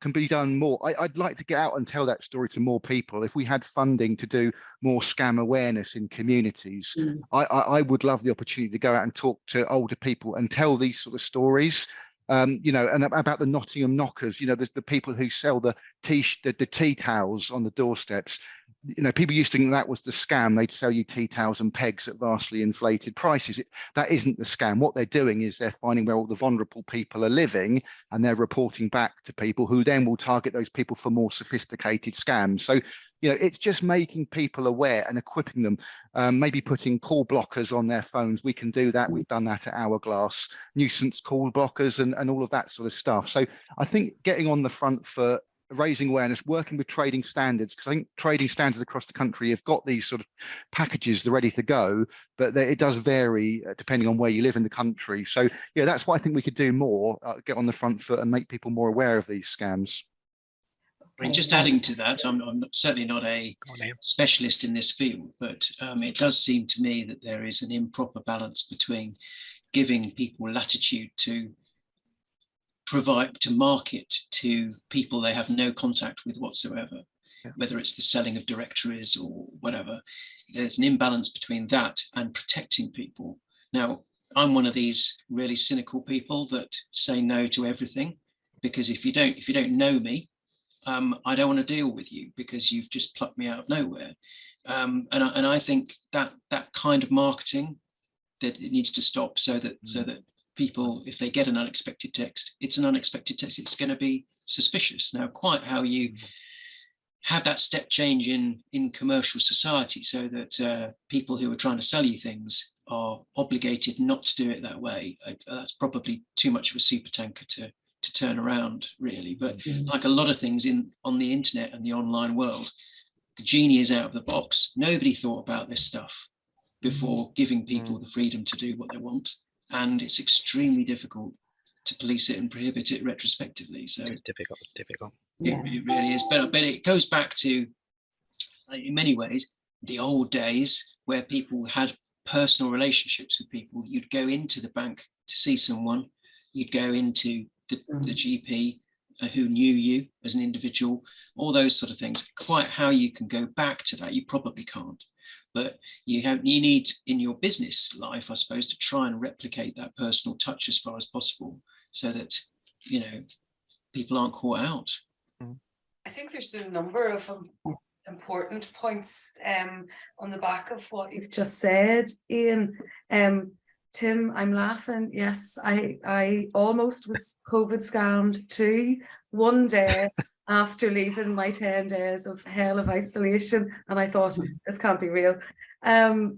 can be done more, I'd like to get out and tell that story to more people. If we had funding to do more scam awareness in communities, I would love the opportunity to go out and talk to older people and tell these sort of stories. You know, and about the Nottingham knockers. You know, there's the people who sell the tea towels on the doorsteps. You know, people used to think that was the scam. They'd sell you tea towels and pegs at vastly inflated prices. That isn't the scam. What they're doing is they're finding where all the vulnerable people are living, and they're reporting back to people who then will target those people for more sophisticated scams. So, you know, it's just making people aware and equipping them, maybe putting call blockers on their phones. We can do that. We've done that at Hourglass, nuisance call blockers and all of that sort of stuff. So I think getting on the front foot, raising awareness, working with trading standards, because I think trading standards across the country have got these sort of packages, they're ready to go, but it does vary depending on where you live in the country. So yeah, that's why I think we could do more, get on the front foot and make people more aware of these scams. I mean, just adding to that, I'm certainly not a specialist in this field, but it does seem to me that there is an improper balance between giving people latitude to market to people they have no contact with whatsoever, whether it's the selling of directories or whatever. There's an imbalance between that and protecting people. Now, I'm one of these really cynical people that say no to everything, because if you don't know me, I don't want to deal with you because you've just plucked me out of nowhere. And I think that kind of marketing, that it needs to stop, so that people, if they get an unexpected text, it's an unexpected text. It's going to be suspicious. Now, quite how you have that step change in commercial society, so that people who are trying to sell you things are obligated not to do it that way, that's probably too much of a super tanker to turn around, really. But like a lot of things on the internet and the online world, the genie is out of the box. Nobody thought about this stuff before giving people the freedom to do what they want, and it's extremely difficult to police it and prohibit it retrospectively. So it's difficult. It really is. But it goes back to, in many ways, the old days where people had personal relationships with people. You'd go into the bank to see someone, you'd go into the GP who knew you as an individual, all those sort of things. Quite how you can go back to that, you probably can't. But you need in your business life, I suppose, to try and replicate that personal touch as far as possible, so that, you know, people aren't caught out. I think there's a number of important points on the back of what you've just said, Ian. Tim, I'm laughing. Yes, I almost was COVID scammed too. One day after leaving my 10 days of hell of isolation, and I thought, this can't be real. And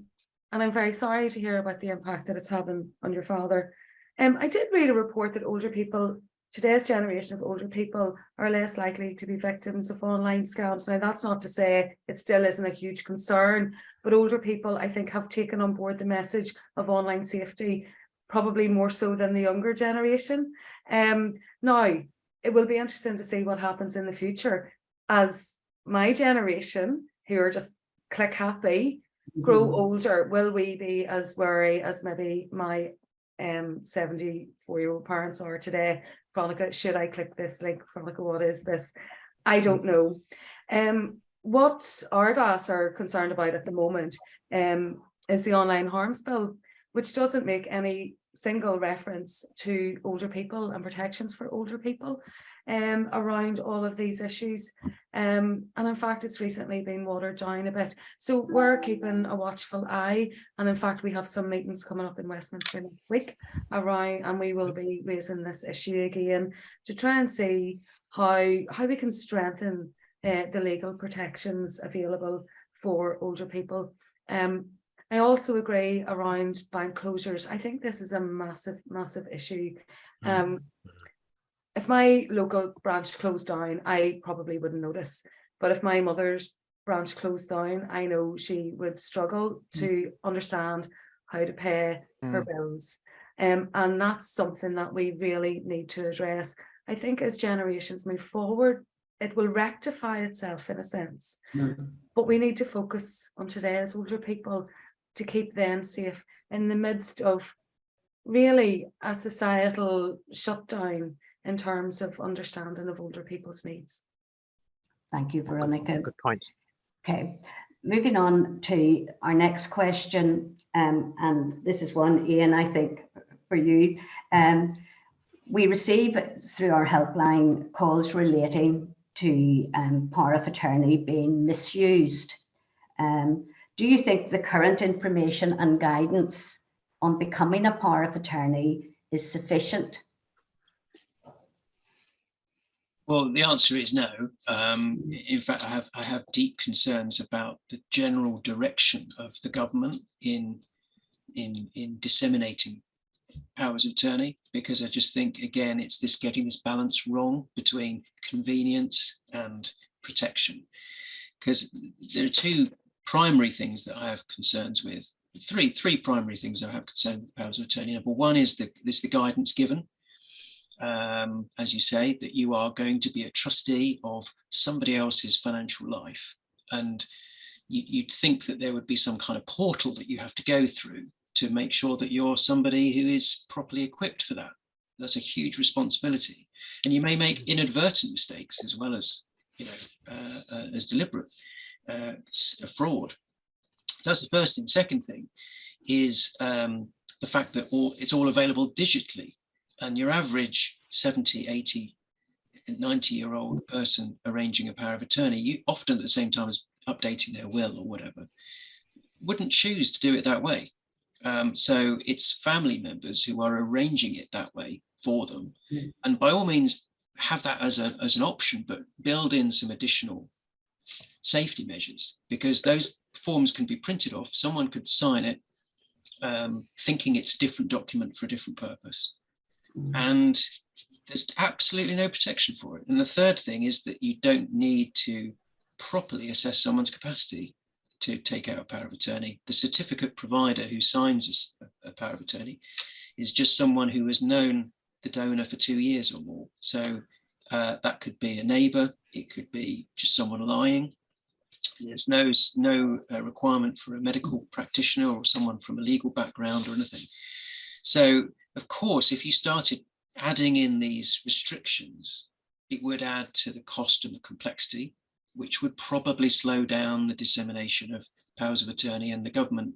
I'm very sorry to hear about the impact that it's having on your father. I did read a report that older people, today's generation of older people, are less likely to be victims of online scams. Now, that's not to say it still isn't a huge concern, but older people, I think, have taken on board the message of online safety, probably more so than the younger generation. Now, it will be interesting to see what happens in the future as my generation, who are just click happy, grow older. Will we be as wary as maybe my 74-year-old parents are today? Veronica, should I click this link? Veronica, what is this? I don't know. What Hourglass are concerned about at the moment is the online harms bill, which doesn't make any single reference to older people and protections for older people around all of these issues. And in fact, it's recently been watered down a bit. So we're keeping a watchful eye. And in fact, we have some meetings coming up in Westminster next week around, and we will be raising this issue again to try and see how we can strengthen the legal protections available for older people. I also agree around bank closures. I think this is a massive, massive issue. If my local branch closed down, I probably wouldn't notice. But if my mother's branch closed down, I know she would struggle to understand how to pay her bills. And that's something that we really need to address. I think as generations move forward, it will rectify itself in a sense. But we need to focus on today's older people to keep them safe in the midst of really a societal shutdown in terms of understanding of older people's needs. Thank you, Veronica. Good point. Okay, moving on to our next question, and this is one, Ian, I think for you. We receive through our helpline calls relating to power of attorney being misused. Do you think the current information and guidance on becoming a power of attorney is sufficient? Well, the answer is no. In fact, I have deep concerns about the general direction of the government in disseminating powers of attorney, because I just think, again, it's getting this balance wrong between convenience and protection. Because there are two primary things that I have concerns with. Three primary things I have concern with powers of attorney. Number one is the guidance given. As you say, that you are going to be a trustee of somebody else's financial life. And you'd think that there would be some kind of portal that you have to go through to make sure that you're somebody who is properly equipped for that. That's a huge responsibility. And you may make inadvertent mistakes as well as, as deliberate fraud. So that's the first thing. Second thing is the fact that it's all available digitally. And your average 70, 80, 90-year-old person arranging a power of attorney, you often at the same time as updating their will or whatever, wouldn't choose to do it that way. So it's family members who are arranging it that way for them. And by all means, have that as an option, but build in some additional safety measures, because those forms can be printed off. Someone could sign it thinking it's a different document for a different purpose. And there's absolutely no protection for it. And the third thing is that you don't need to properly assess someone's capacity to take out a power of attorney. The certificate provider who signs a power of attorney is just someone who has known the donor for 2 years or more. So that could be a neighbour, it could be just someone lying. There's no requirement for a medical practitioner or someone from a legal background or anything. So, of course, if you started adding in these restrictions, it would add to the cost and the complexity, which would probably slow down the dissemination of powers of attorney. And the government,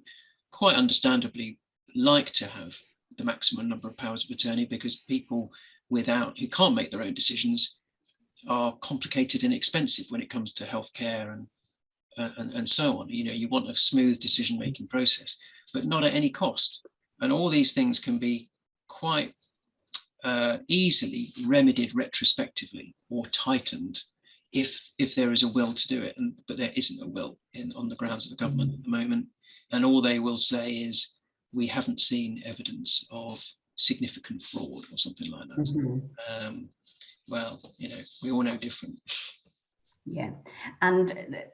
quite understandably, like to have the maximum number of powers of attorney, because people who can't make their own decisions are complicated and expensive when it comes to healthcare and so on. You want a smooth decision-making process, but not at any cost. And all these things can be quite easily remedied retrospectively or tightened if there is a will to do it. But there isn't a will on the grounds of the government at the moment. And all they will say is, we haven't seen evidence of significant fraud or something like that. Well, we all know different. Yeah. And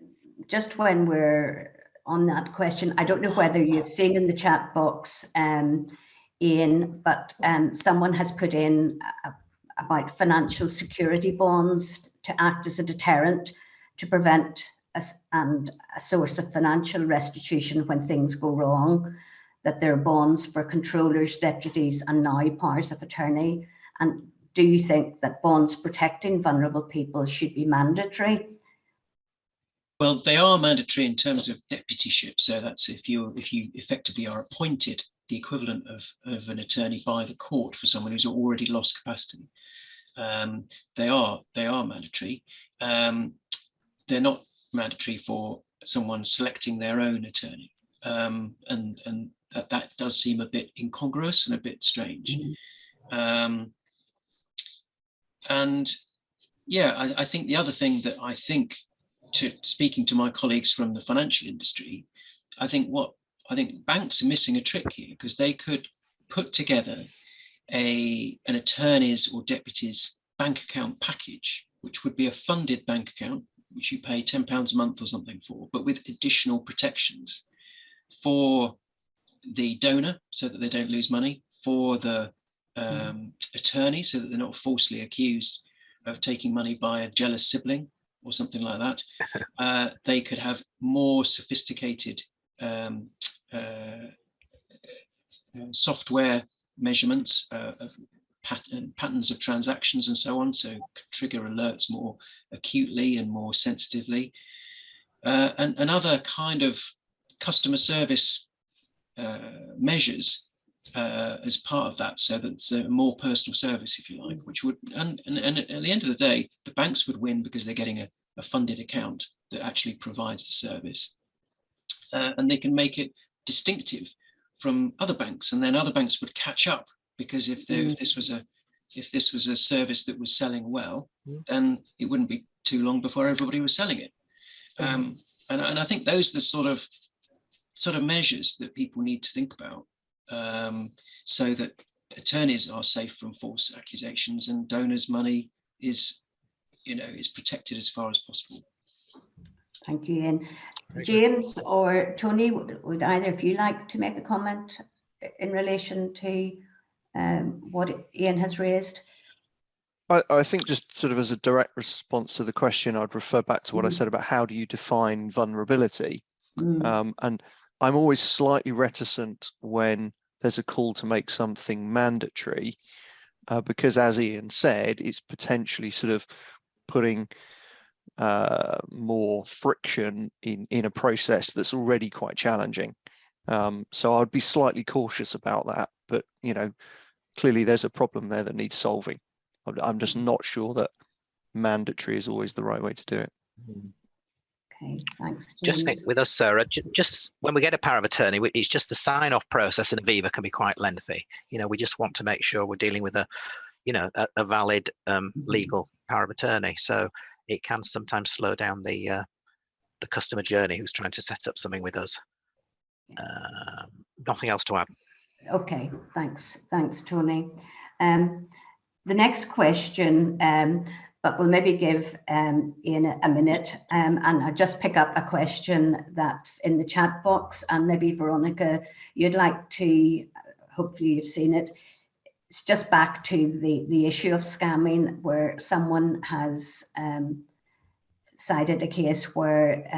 just when we're on that question, I don't know whether you've seen in the chat box, Ian, but someone has put in about financial security bonds to act as a deterrent to prevent a source of financial restitution when things go wrong, that there are bonds for controllers, deputies, and now powers of attorney. And do you think that bonds protecting vulnerable people should be mandatory? Well, they are mandatory in terms of deputyship. So that's if you effectively are appointed the equivalent of an attorney by the court for someone who's already lost capacity. They are mandatory. They're not mandatory for someone selecting their own attorney, and that does seem a bit incongruous and a bit strange. And yeah, I think the other thing that speaking to my colleagues from the financial industry, I think banks are missing a trick here, because they could put together an attorney's or deputy's bank account package, which would be a funded bank account, which you pay £10 a month or something for, but with additional protections for the donor so that they don't lose money, for the attorney so that they're not falsely accused of taking money by a jealous sibling or something like that. They could have more sophisticated software measurements of patterns of transactions and so on, so trigger alerts more acutely and more sensitively, and other kind of customer service measures as part of that, so that it's a more personal service, if you like, which would, and at the end of the day, the banks would win because they're getting a funded account that actually provides the service, and they can make it distinctive from other banks, and then other banks would catch up, because if this was a service that was selling well, then it wouldn't be too long before everybody was selling it. And I think those are the sort of measures that people need to think about, so that attorneys are safe from false accusations and donors' money is protected as far as possible. Thank you, Ian. James or Tony, would either of you like to make a comment in relation to what Ian has raised? I think just sort of as a direct response to the question, I'd refer back to what I said about how do you define vulnerability. And I'm always slightly reticent when there's a call to make something mandatory, because as Ian said, it's potentially sort of putting more friction in a process that's already quite challenging. So I'd be slightly cautious about that, but clearly there's a problem there that needs solving. I'm just not sure that mandatory is always the right way to do it. Okay, thanks, James. Just think with us, Sarah, just when we get a power of attorney, it's just the sign-off process in Aviva can be quite lengthy. We just want to make sure we're dealing with a valid legal power of attorney. So it can sometimes slow down the customer journey who's trying to set up something with us. Nothing else to add. Okay, thanks, Tony. The next question, but we'll maybe give Ian a minute, and I'll just pick up a question that's in the chat box, and maybe Veronica, you'd like to, hopefully you've seen it. It's just back to the issue of scamming, where someone has cited a case where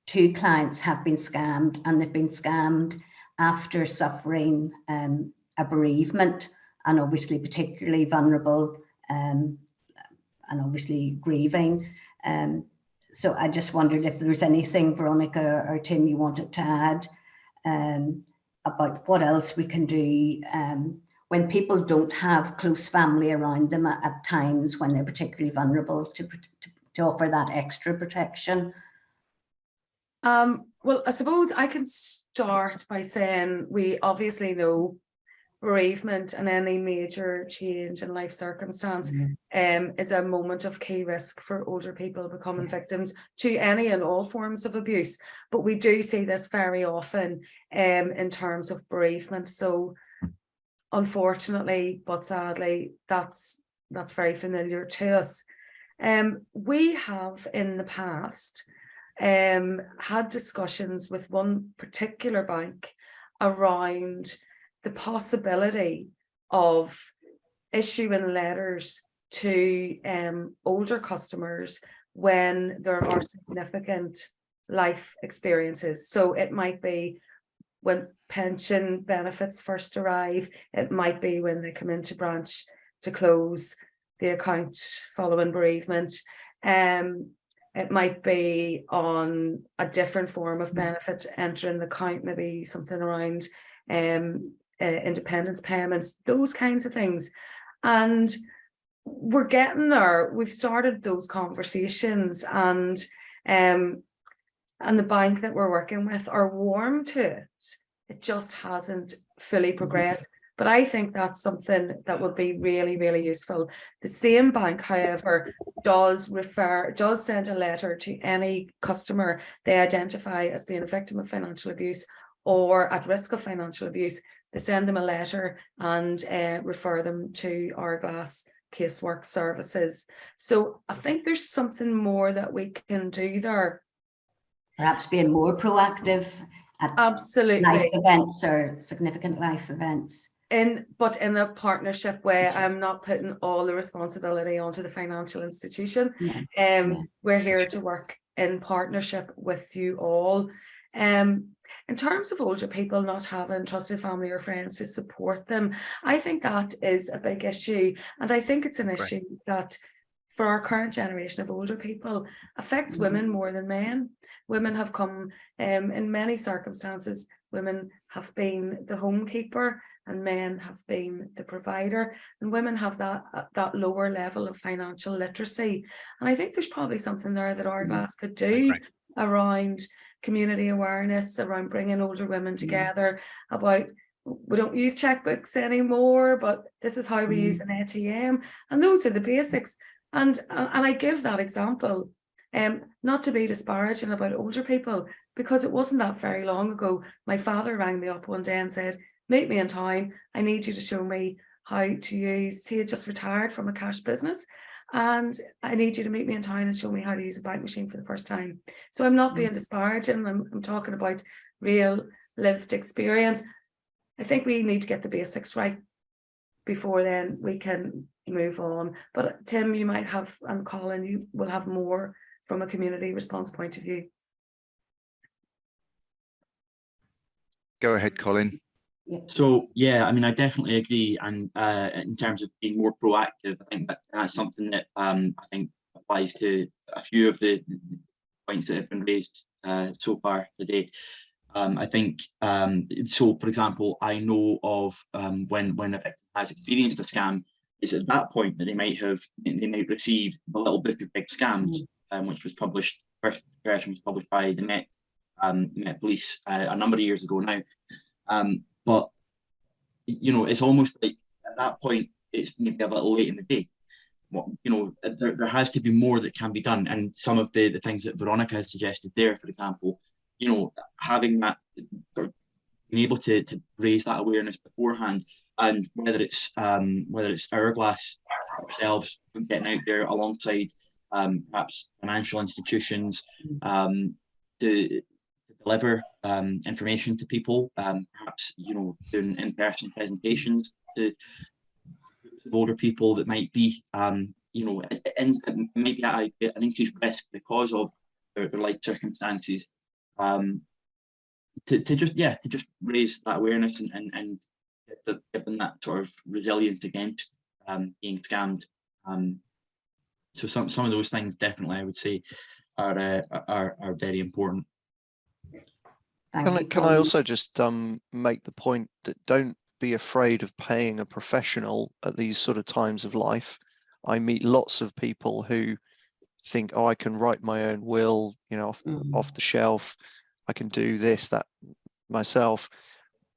2 clients have been scammed, and they've been scammed after suffering a bereavement, and obviously particularly vulnerable, and obviously grieving. So I just wondered if there was anything, Veronica or Tim, you wanted to add about what else we can do when people don't have close family around them at times when they're particularly vulnerable, to offer that extra protection. Well, I suppose I can start by saying we obviously know bereavement and any major change in life circumstance is a moment of key risk for older people becoming victims to any and all forms of abuse. But we do see this very often in terms of bereavement. So unfortunately, but sadly, that's very familiar to us. We have in the past had discussions with one particular bank around the possibility of issuing letters to older customers when there are significant life experiences. So it might be when pension benefits first arrive, it might be when they come into branch to close the account following bereavement. It might be on a different form of benefit entering the account, maybe something around independence payments, those kinds of things. And we're getting there. We've started those conversations, and the bank that we're working with are warm to it. It just hasn't fully progressed. But I think that's something that would be really, really useful. The same bank, however, does send a letter to any customer they identify as being a victim of financial abuse or at risk of financial abuse. They send them a letter and refer them to Hourglass casework services. So I think there's something more that we can do there. Perhaps being more proactive at absolutely life events or significant life events. But in a partnership way. I'm not putting all the responsibility onto the financial institution. We're here to work in partnership with you all. In terms of older people not having trusted family or friends to support them, I think that is a big issue. And I think it's an issue that for our current generation of older people affects women more than men. Women have come in many circumstances, women have been the homekeeper and men have been the provider, and women have that lower level of financial literacy. And I think there's probably something there that Hourglass could do around community awareness, around bringing older women together, about we don't use checkbooks anymore, but this is how we use an ATM, and those are the basics. And I give that example, not to be disparaging about older people, because it wasn't that very long ago. My father rang me up one day and said, meet me in town, I need you to show me how to use, he had just retired from a cash business, and I need you to meet me in town and show me how to use a bank machine for the first time. So I'm not being disparaging, I'm talking about real lived experience. I think we need to get the basics right before then we can move on. But Tim, you might have, and Colin, you will have more from a community response point of view. Go ahead, Colin. So yeah, I mean, I definitely agree, and in terms of being more proactive, I think that's something that I think applies to a few of the points that have been raised so far today. I think so. For example, I know of when a victim has experienced a scam, it's at that point that they might receive the little book of big scams, which was published. First version was published by the Met Police a number of years ago now. But you know, it's almost like at that point it's maybe a little late in the day. You know, there has to be more that can be done, and some of the things that Veronica has suggested there, for example, you know, having that, being able to raise that awareness beforehand, and whether it's Hourglass ourselves getting out there alongside perhaps financial institutions to deliver information to people, perhaps, you know, doing in-person presentations to older people that might be, you know, it might be at an increased risk because of their life circumstances. To just raise that awareness and give them that sort of resilience against being scammed. So some of those things definitely, I would say, are very important. Can I also just make the point that don't be afraid of paying a professional at these sort of times of life. I meet lots of people who think, oh, I can write my own will, you know, off the shelf. I can do this, that myself.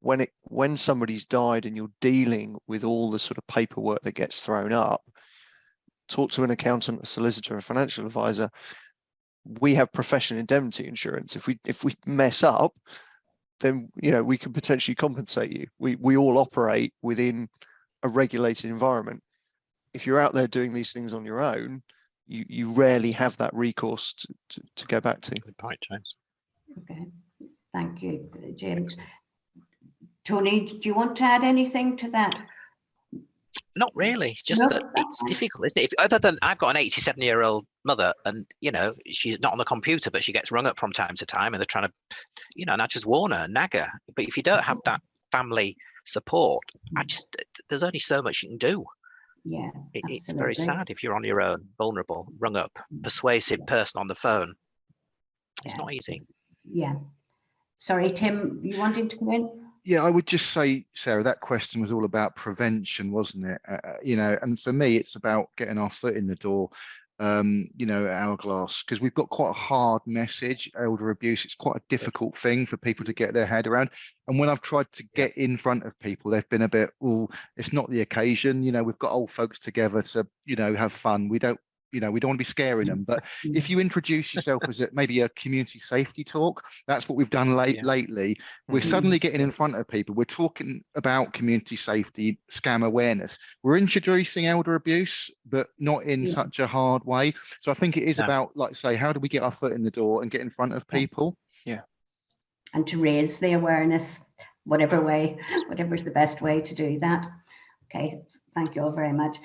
When somebody's died and you're dealing with all the sort of paperwork that gets thrown up, talk to an accountant, a solicitor, a financial advisor. We have professional indemnity insurance. If we mess up, then, you know, we can potentially compensate you. We all operate within a regulated environment. If you're out there doing these things on your own, you rarely have that recourse to go back to. Good point, James. Okay, thank you, James. Tony, do you want to add anything to that? Not really, just that it's difficult, isn't it? Other than I've got an 87-year-old mother, and you know, she's not on the computer, but she gets rung up from time to time, and they're trying to, you know, and I just warn her, nag her. But if you don't have that family support, there's only so much you can do. Yeah, it's very sad if you're on your own, vulnerable, rung up, persuasive person on the phone. It's not easy. Yeah. Sorry, Tim, you wanted to come in? Yeah, I would just say, Sarah, that question was all about prevention, wasn't it? You know, and for me, it's about getting our foot in the door, you know, at Hourglass, because we've got quite a hard message, elder abuse. It's quite a difficult thing for people to get their head around. And when I've tried to get in front of people, they've been a bit, well, it's not the occasion. You know, we've got old folks together to, you know, have fun. We don't, you know, we don't want to be scaring them. But if you introduce yourself as maybe a community safety talk, that's what we've done lately. We're suddenly getting in front of people. We're talking about community safety, scam awareness. We're introducing elder abuse, but not in such a hard way. So I think it is about, like say, how do we get our foot in the door and get in front of people? Yeah. And to raise the awareness, whatever's the best way to do that. Okay, thank you all very much.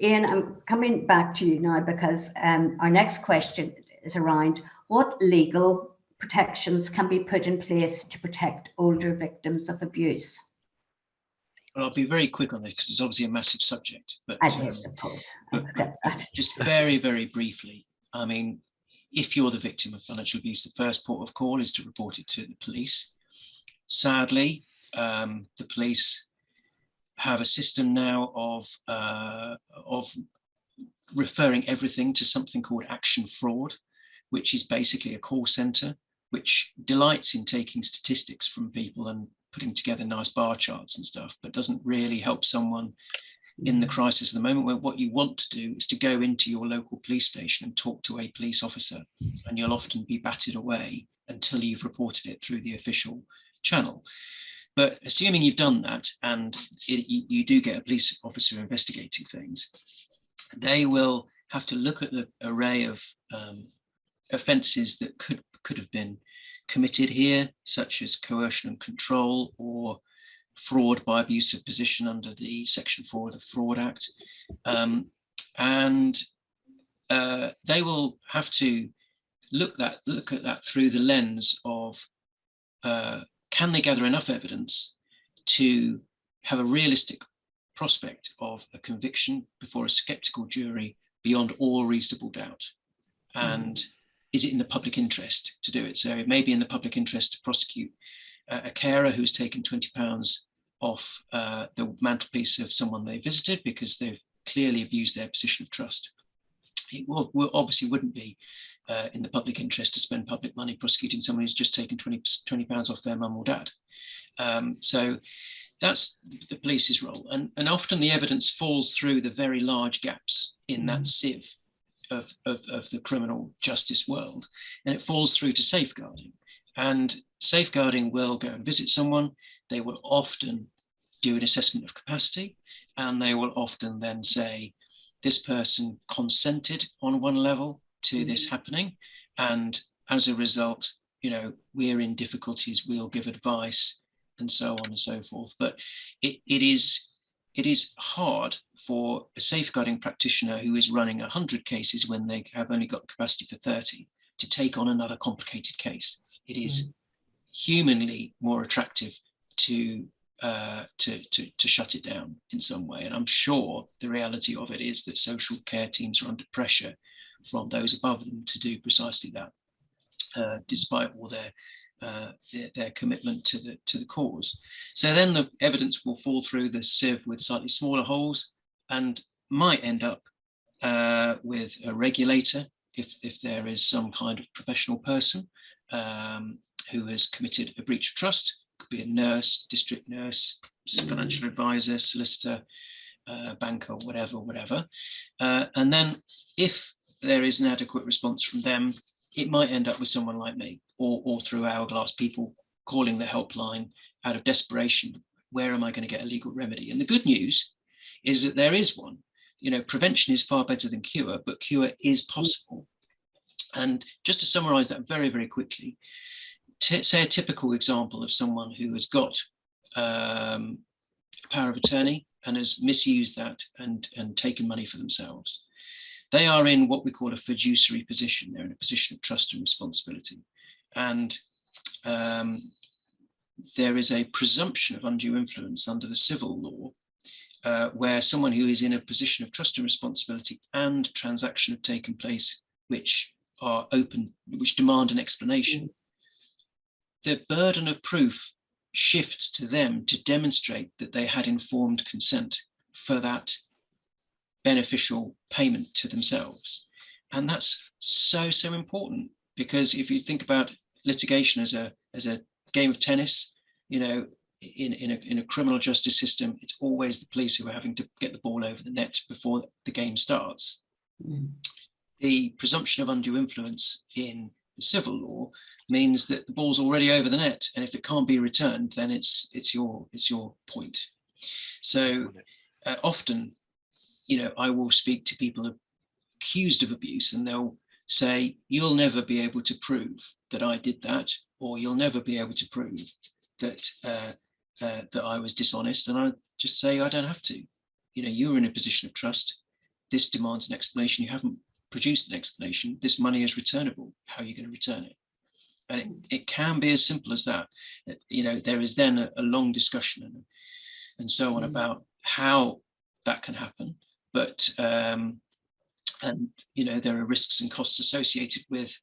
Ian, I'm coming back to you now because our next question is around what legal protections can be put in place to protect older victims of abuse. Well, I'll be very quick on this because it's obviously a massive subject. But I suppose. Just very, very briefly, I mean, if you're the victim of financial abuse, the first port of call is to report it to the police. Sadly, the police have a system now of referring everything to something called action fraud, which is basically a call center which delights in taking statistics from people and putting together nice bar charts and stuff, but doesn't really help someone in the crisis of the moment, where what you want to do is to go into your local police station and talk to a police officer, and you'll often be batted away until you've reported it through the official channel. But assuming you've done that and you do get a police officer investigating things, they will have to look at the array of offences that could have been committed here, such as coercion and control or fraud by abuse of position under the Section 4 of the Fraud Act. They will have to look at that through the lens of can they gather enough evidence to have a realistic prospect of a conviction before a sceptical jury beyond all reasonable doubt? And is it in the public interest to do it? So it may be in the public interest to prosecute a carer who's taken £20 off the mantelpiece of someone they visited because they've clearly abused their position of trust. It obviously wouldn't be in the public interest to spend public money prosecuting someone who's just taken £20 off their mum or dad. So that's the police's role. And often the evidence falls through the very large gaps in that sieve of the criminal justice world. And it falls through to safeguarding. And safeguarding will go and visit someone. They will often do an assessment of capacity, and they will often then say, this person consented on one level to this happening, and as a result, you know, we're in difficulties, we'll give advice, and so on and so forth. But it is hard for a safeguarding practitioner who is running 100 cases when they have only got capacity for 30 to take on another complicated case. It is humanly more attractive to shut it down in some way. And I'm sure the reality of it is that social care teams are under pressure from those above them to do precisely that, despite all their commitment to the cause. So then the evidence will fall through the sieve with slightly smaller holes and might end up with a regulator if there is some kind of professional person who has committed a breach of trust. Could be a nurse, district nurse, financial advisor, solicitor, banker, whatever. And then if there is an adequate response from them, it might end up with someone like me or through Hourglass, people calling the helpline out of desperation. Where am I going to get a legal remedy? And the good news is that there is one. You know, prevention is far better than cure, but cure is possible. And just to summarize that very, very quickly, say a typical example of someone who has got power of attorney and has misused that and taken money for themselves. They are in what we call a fiduciary position. They're in a position of trust and responsibility. And there is a presumption of undue influence under the civil law, where someone who is in a position of trust and responsibility and transaction have taken place which are open, which demand an explanation. The burden of proof shifts to them to demonstrate that they had informed consent for that beneficial payment to themselves. And that's so important, because if you think about litigation as a game of tennis, you know, in a criminal justice system, it's always the police who are having to get the ball over the net before the game starts. The presumption of undue influence in the civil law means that the ball's already over the net, and if it can't be returned, then it's your point. So often, you know, I will speak to people accused of abuse, and they'll say, "You'll never be able to prove that I did that," or "You'll never be able to prove that that I was dishonest." And I just say, I don't have to. You know, you're in a position of trust. This demands an explanation. You haven't produced an explanation. This money is returnable. How are you going to return it? And it can be as simple as that. You know, there is then a long discussion and so on about how that can happen. But and you know, there are risks and costs associated with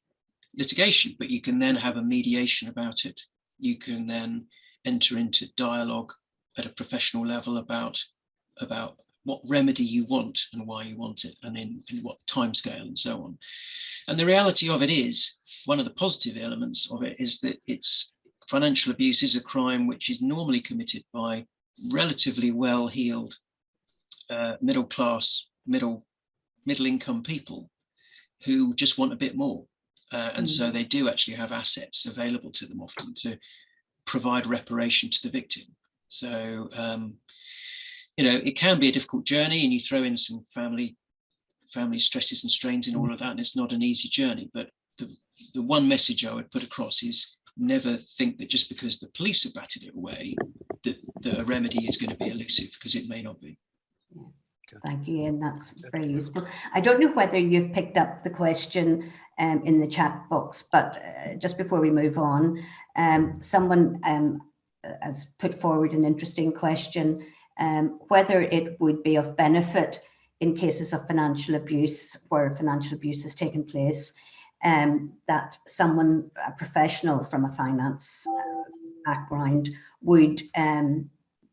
litigation, but you can then have a mediation about it. You can then enter into dialogue at a professional level about what remedy you want and why you want it, and in what timescale and so on. And the reality of it is, one of the positive elements of it is that financial abuse is a crime which is normally committed by relatively well-heeled, middle-class, middle-income people who just want a bit more. And so they do actually have assets available to them often to provide reparation to the victim. So, you know, it can be a difficult journey, and you throw in some family stresses and strains in all of that, and it's not an easy journey. But the one message I would put across is never think that just because the police have batted it away, that a remedy is going to be elusive, because it may not be. Thank you, and that's very useful. I don't know whether you've picked up the question in the chat box, but just before we move on, someone has put forward an interesting question, whether it would be of benefit in cases of financial abuse, where financial abuse has taken place, that someone, a professional from a finance background, would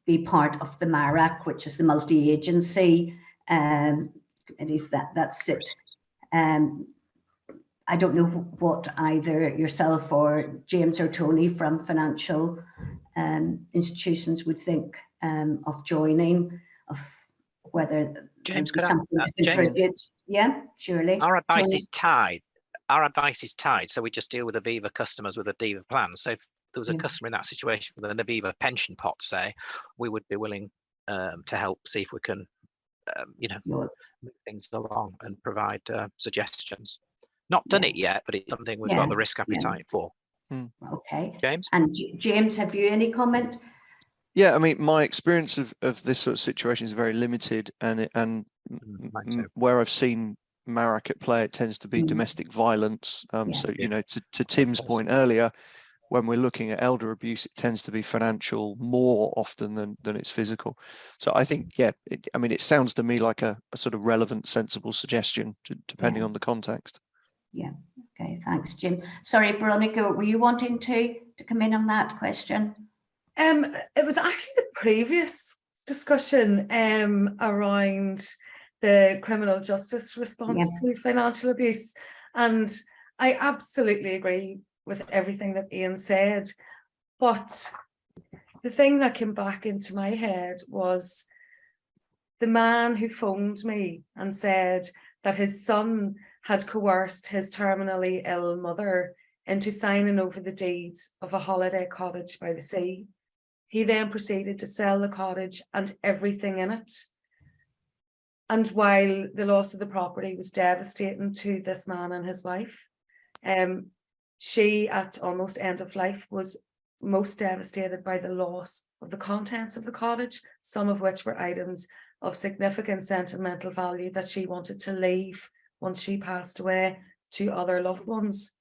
be part of the MARAC, which is the multi-agency committees that sit. I don't know what either yourself or James or Tony from financial institutions would think of joining, of whether James there'd be could something to contribute. Yeah, surely. Our advice Tony? is tied. Our advice is tied. So we just deal with Aviva customers with Aviva plans. So if there was a customer in that situation with an Aviva pension pot, say, we would be willing to help see if we can, you know, move things along and provide suggestions. Not done it yet, but it's something we've got the risk appetite for. Okay. James? And James, have you any comment? Yeah, I mean, my experience of this sort of situation is very limited, and where I've seen MARAC at play, it tends to be domestic violence. So, you know, to Tim's point earlier, when we're looking at elder abuse, it tends to be financial more often than it's physical. So I think, I mean, it sounds to me like a sort of relevant, sensible suggestion, depending on the context. Yeah. Okay. Thanks, Jim. Sorry, Veronica, were you wanting to come in on that question? It was actually the previous discussion around the criminal justice response to financial abuse, and I absolutely agree with everything that Ian said. But the thing that came back into my head was the man who phoned me and said that his son had coerced his terminally ill mother into signing over the deeds of a holiday cottage by the sea. He then proceeded to sell the cottage and everything in it. And while the loss of the property was devastating to this man and his wife, she, at almost end of life, was most devastated by the loss of the contents of the cottage, some of which were items of significant sentimental value that she wanted to leave once she passed away to other loved ones.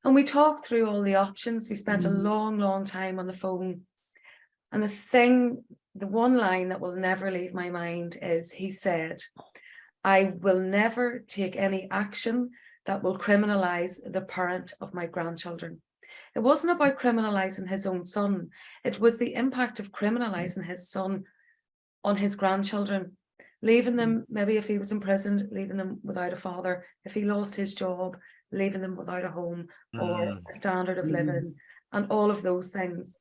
And we talked through all the options. We spent a long time on the phone. And the one line that will never leave my mind is, he said, "I will never take any action that will criminalize the parent of my grandchildren." It wasn't about criminalising his own son. It was the impact of criminalising his son on his grandchildren, leaving them, maybe if he was imprisoned, leaving them without a father, if he lost his job, leaving them without a home or a standard of living, and all of those things.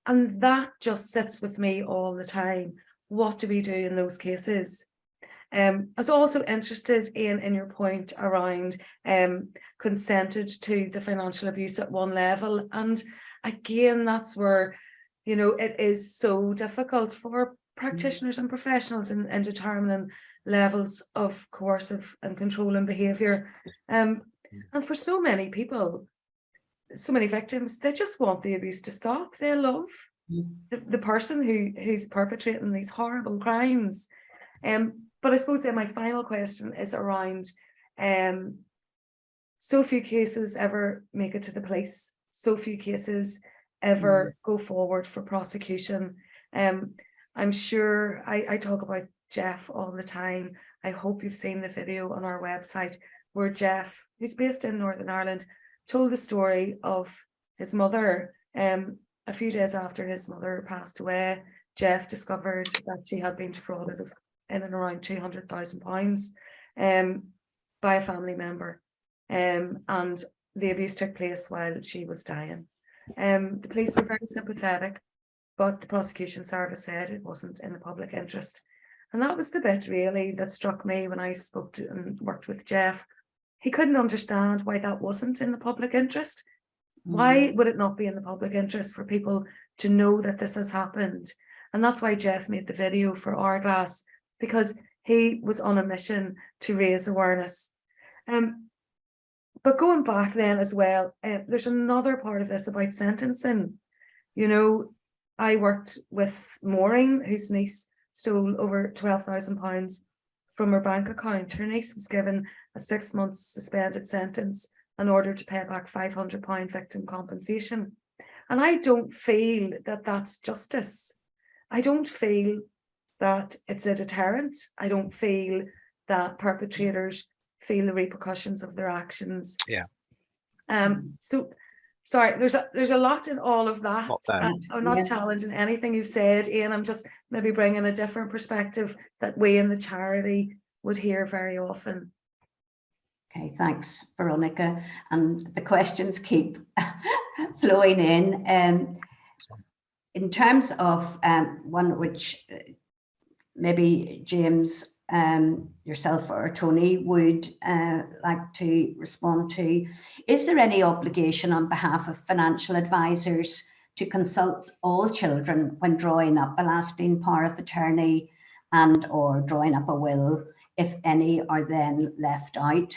And that just sits with me all the time. What do we do in those cases? I was also interested in your point around consented to the financial abuse at one level. And again, that's where, you know, it is so difficult for practitioners and professionals in determining levels of coercive and controlling behaviour. And for so many people, so many victims, they just want the abuse to stop. They love the person who's perpetrating these horrible crimes. But I suppose then my final question is around so few cases ever make it to the police, so few cases ever go forward for prosecution. I'm sure I talk about Jeff all the time. I hope you've seen the video on our website where Jeff, who's based in Northern Ireland, told the story of his mother. A few days after his mother passed away, Jeff discovered that she had been defrauded of in and around £200,000 by a family member, and the abuse took place while she was dying. The police were very sympathetic, but the prosecution service said it wasn't in the public interest. And that was the bit really that struck me when I spoke to and worked with Jeff. He couldn't understand why that wasn't in the public interest. Why would it not be in the public interest for people to know that this has happened? And that's why Jeff made the video for Hourglass, because he was on a mission to raise awareness. But going back then as well, there's another part of this about sentencing. You know, I worked with Maureen, whose niece stole over £12,000 from her bank account. Her niece was given a 6-month suspended sentence in order to pay back £500 victim compensation. And I don't feel that that's justice. I don't feel that it's a deterrent. I don't feel that perpetrators feel the repercussions of their actions. Yeah. So sorry, there's a lot in all of that. I'm not challenging anything you've said, Ian. I'm just maybe bringing a different perspective that we in the charity would hear very often. Okay, thanks, Veronica. And the questions keep flowing in. In terms of one which maybe James, yourself or Tony would like to respond to, is there any obligation on behalf of financial advisors to consult all children when drawing up a lasting power of attorney and or drawing up a will, if any are then left out?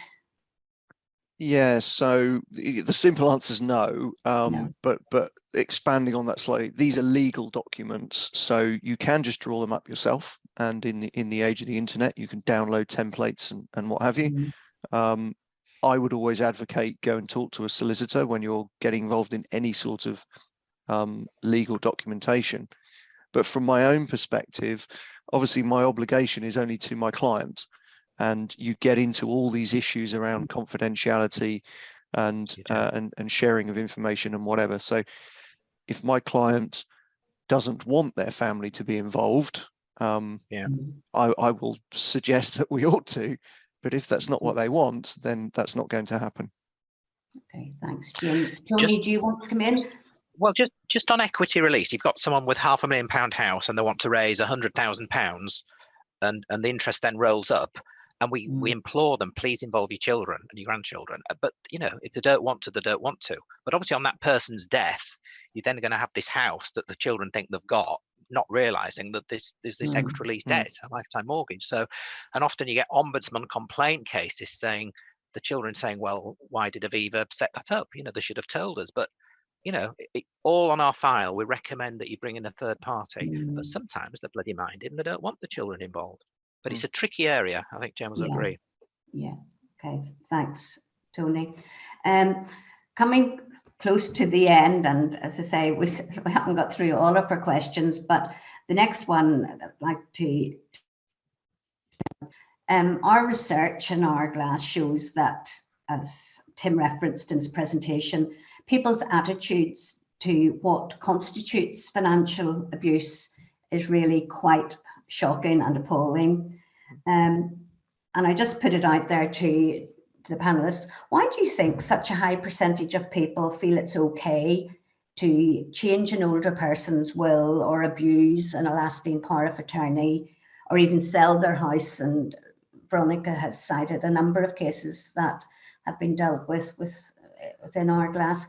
Yeah, so the simple answer is no, but expanding on that slightly, these are legal documents, so you can just draw them up yourself, and in the age of the internet, you can download templates and what have you. I would always advocate go and talk to a solicitor when you're getting involved in any sort of legal documentation. But from my own perspective, obviously my obligation is only to my client. And you get into all these issues around confidentiality and sharing of information and whatever. So if my client doesn't want their family to be involved, I will suggest that we ought to. But if that's not what they want, then that's not going to happen. Okay, thanks, James. Tony, do you want to come in? Well, just on equity release, you've got someone with £500,000 house and they want to raise £100,000, and the interest then rolls up. And we implore them, please involve your children and your grandchildren. But, you know, if they don't want to, they don't want to. But obviously on that person's death, you're then going to have this house that the children think they've got, not realizing that there's this extra release debt, a lifetime mortgage. So, and often you get ombudsman complaint cases saying, the children saying, well, why did Aviva set that up? You know, they should have told us. But, you know, all on our file, we recommend that you bring in a third party. But sometimes they're bloody minded and they don't want the children involved. But it's a tricky area. I think Jen will agree. Yeah. Okay. Thanks, Tony. Coming close to the end, and as I say, we haven't got through all of our questions, but the next one I'd like to. Our research in Hourglass shows that, as Tim referenced in his presentation, people's attitudes to what constitutes financial abuse is really quite shocking and appalling. And I just put it out there to the panelists. Why do you think such a high percentage of people feel it's okay to change an older person's will or abuse an lasting power of attorney or even sell their house? And Veronica has cited a number of cases that have been dealt with within Hourglass.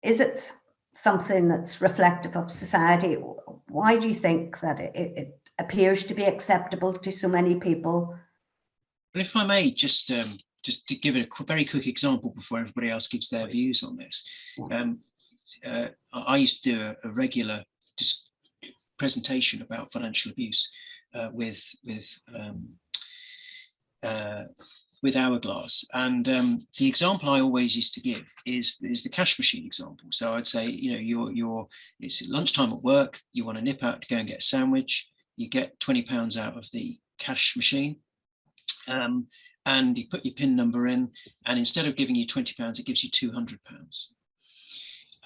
Is it something that's reflective of society? Why do you think that it appears to be acceptable to so many people? Well, if I may, just to give it a very quick example before everybody else gives their views on this. I used to do a regular presentation about financial abuse with Hourglass, and the example I always used to give is the cash machine example. So I'd say, it's lunchtime at work, you want to nip out to go and get a sandwich, you get £20 out of the cash machine, and you put your PIN number in, and instead of giving you £20, it gives you £200.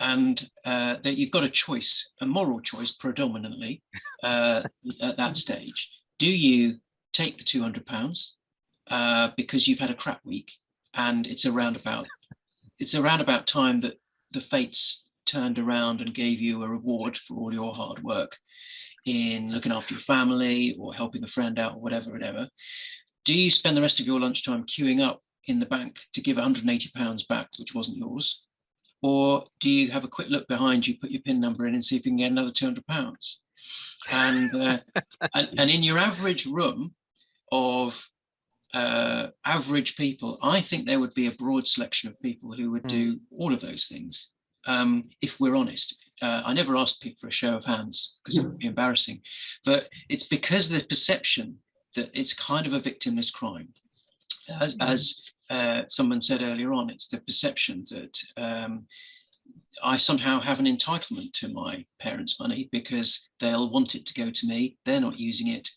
And that you've got a choice, a moral choice predominantly at that stage. Do you take the £200 because you've had a crap week, and it's around about time that the fates turned around and gave you a reward for all your hard work in looking after your family or helping a friend out or whatever. Do you spend the rest of your lunchtime queuing up in the bank to give £180 back, which wasn't yours? Or do you have a quick look behind you, put your PIN number in and see if you can get another £200? And in your average room of average people, I think there would be a broad selection of people who would do all of those things. If we're honest, I never asked people for a show of hands because it would be embarrassing, but it's because the perception that it's kind of a victimless crime. As someone said earlier on, it's the perception that I somehow have an entitlement to my parents' money because they'll want it to go to me. They're not using it.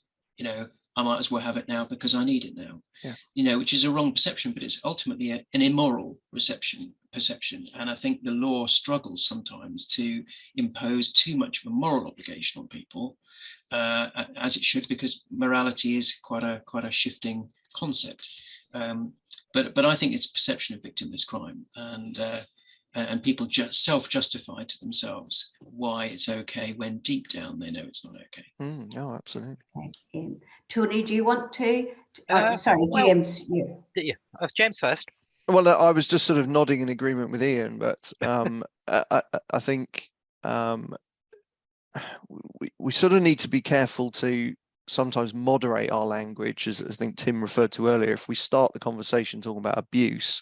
I might as well have it now because I need it now. Yeah. Which is a wrong perception, but it's ultimately an immoral perception. And I think the law struggles sometimes to impose too much of a moral obligation on people, as it should, because morality is quite a shifting concept. But I think it's perception of victimless crime, and people just self-justify to themselves why it's okay when deep down they know it's not okay. No, absolutely. Tony, do you want to? Sorry, James. James first. Well, I was just sort of nodding in agreement with Ian, but I think we sort of need to be careful to sometimes moderate our language, as I think Tim referred to earlier. If we start the conversation talking about abuse,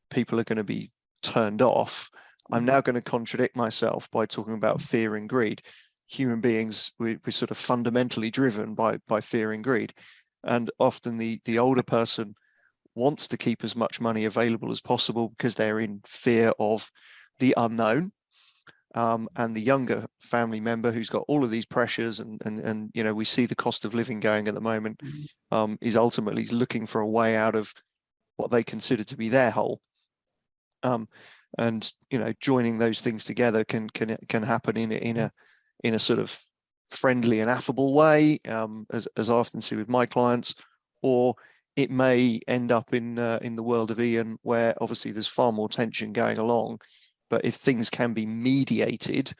people are going to be turned off. I'm now going to contradict myself by talking about fear and greed. Human beings, we're sort of fundamentally driven by fear and greed, and often the older person wants to keep as much money available as possible because they're in fear of the unknown. And the younger family member who's got all of these pressures and we see the cost of living going at the moment, is ultimately looking for a way out of what they consider to be their hole. And joining those things together can happen in a sort of friendly and affable way, as I often see with my clients, or it may end up in the world of Ian, where obviously there's far more tension going along. But if things can be mediated,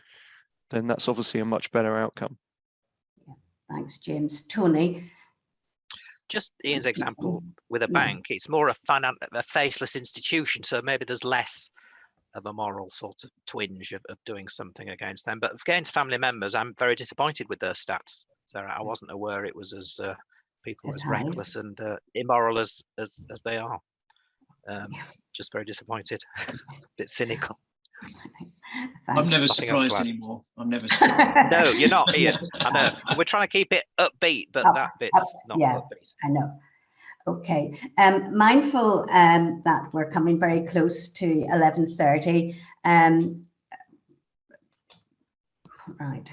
then that's obviously a much better outcome. Thanks, James. Tony? Just Ian's example with a bank, it's more a faceless institution, so maybe there's less of a moral sort of twinge of doing something against them. But against family members, I'm very disappointed with their stats. Sarah, I wasn't aware it was as reckless and immoral as they are. Just very disappointed, a bit cynical. I'm never surprised anymore. I'm never surprised. No, you're not, Ian. I know. We're trying to keep it upbeat, but that bit's not upbeat. I know. Okay. Mindful that we're coming very close to 11:30. Right.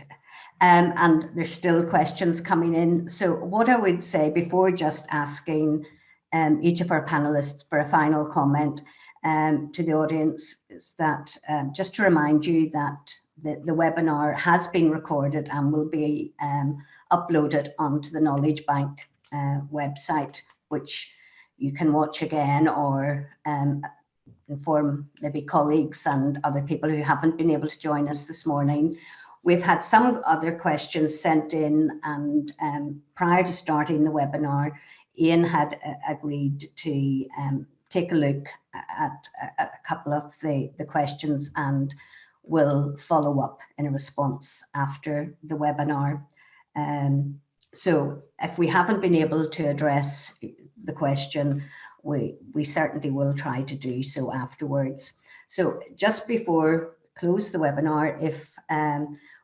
And there's still questions coming in. So what I would say before just asking each of our panelists for a final comment, to the audience is that just to remind you that the webinar has been recorded and will be uploaded onto the Knowledge Bank website, which you can watch again or inform maybe colleagues and other people who haven't been able to join us this morning. We've had some other questions sent in, and prior to starting the webinar, Ian had agreed to take a look at a couple of the questions and will follow up in a response after the webinar. So if we haven't been able to address the question, we certainly will try to do so afterwards. So just before close the webinar, if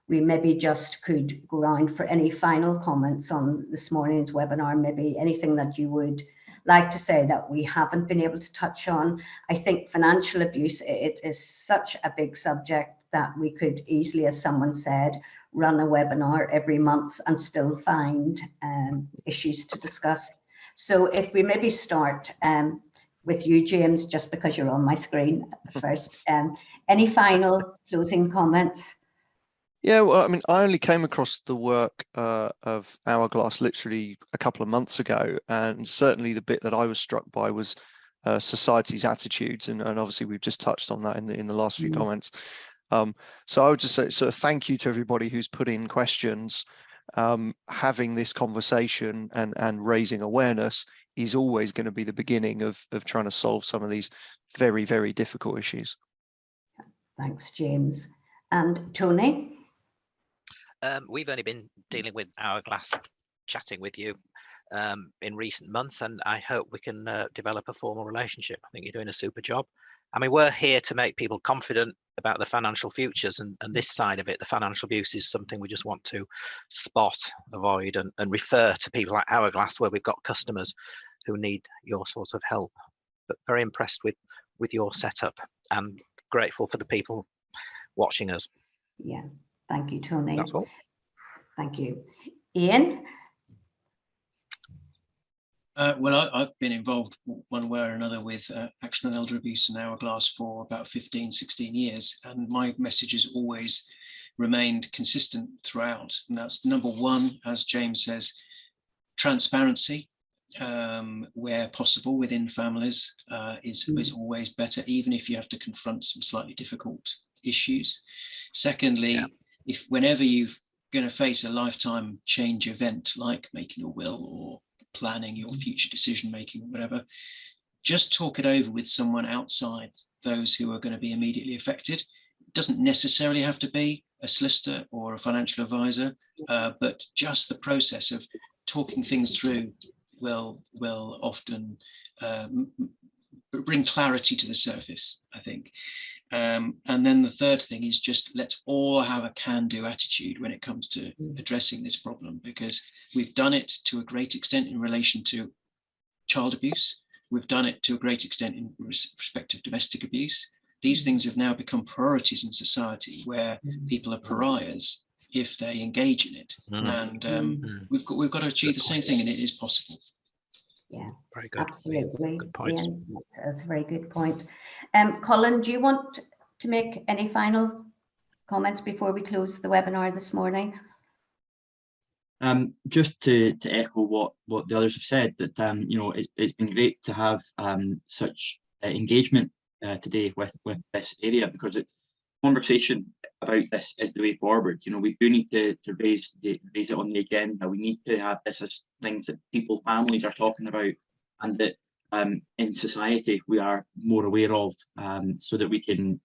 we maybe just could go around for any final comments on this morning's webinar, maybe anything that you would like to say that we haven't been able to touch on. I think financial abuse, it is such a big subject that we could easily, as someone said, run a webinar every month and still find issues to discuss. So if we maybe start with you, James, just because you're on my screen first, any final closing comments? Yeah, well, I mean, I only came across the work of Hourglass literally a couple of months ago, and certainly the bit that I was struck by was society's attitudes, and obviously we've just touched on that in the last few comments. So I would just say, so thank you to everybody who's put in questions. Having this conversation and raising awareness is always going to be the beginning of trying to solve some of these very, very difficult issues. Thanks, James. And Tony? We've only been dealing with Hourglass, chatting with you in recent months, and I hope we can develop a formal relationship. I think you're doing a super job. I mean, we're here to make people confident about the financial futures, and this side of it, the financial abuse, is something we just want to spot, avoid, and refer to people like Hourglass, where we've got customers who need your sort of help. But very impressed with your setup and grateful for the people watching us. Yeah, thank you, Tony. That's all. Thank you. Ian? Well, I've been involved one way or another with Action on Elder Abuse and Hourglass for about 15, 16 years. And my message has always remained consistent throughout. And that's number one, as James says, transparency, where possible within families is always better, even if you have to confront some slightly difficult issues. Secondly, if whenever you're going to face a lifetime change event, like making a will or planning your future decision making, whatever, just talk it over with someone outside those who are going to be immediately affected. It doesn't necessarily have to be a solicitor or a financial advisor, but just the process of talking things through will often bring clarity to the surface, I think. And then the third thing is just let's all have a can-do attitude when it comes to addressing this problem, because we've done it to a great extent in relation to child abuse. We've done it to a great extent in respect of domestic abuse. These things have now become priorities in society where people are pariahs if they engage in it. And we've got to achieve the same thing, and it is possible. Yeah, very good. Absolutely. Good point. Ian, that's a very good point. Colin, do you want to make any final comments before we close the webinar this morning? Just to echo what the others have said, that you know, it's been great to have such engagement today with this area, because it's conversation about this is the way forward. You know, we do need to raise it on the agenda. We need to have this as things that families are talking about, and that in society we are more aware of, so that we can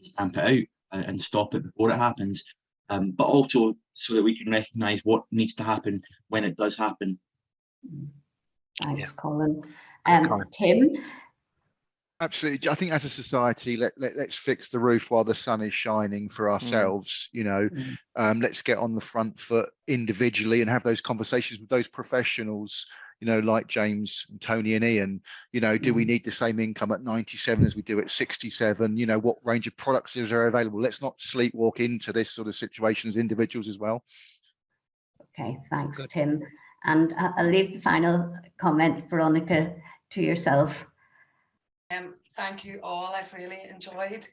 stamp it out and stop it before it happens, but also so that we can recognise what needs to happen when it does happen. Thanks, Colin. Colin. Tim? Absolutely. I think as a society, let's fix the roof while the sun is shining for ourselves. You know, let's get on the front foot individually and have those conversations with those professionals, you know, like James and Tony and Ian. You know, do we need the same income at 97 as we do at 67? You know, what range of products are available? Let's not sleepwalk into this sort of situation as individuals as well. Okay, thanks, Good. Tim. And I'll leave the final comment, Veronica, to yourself. thank you all. I've really enjoyed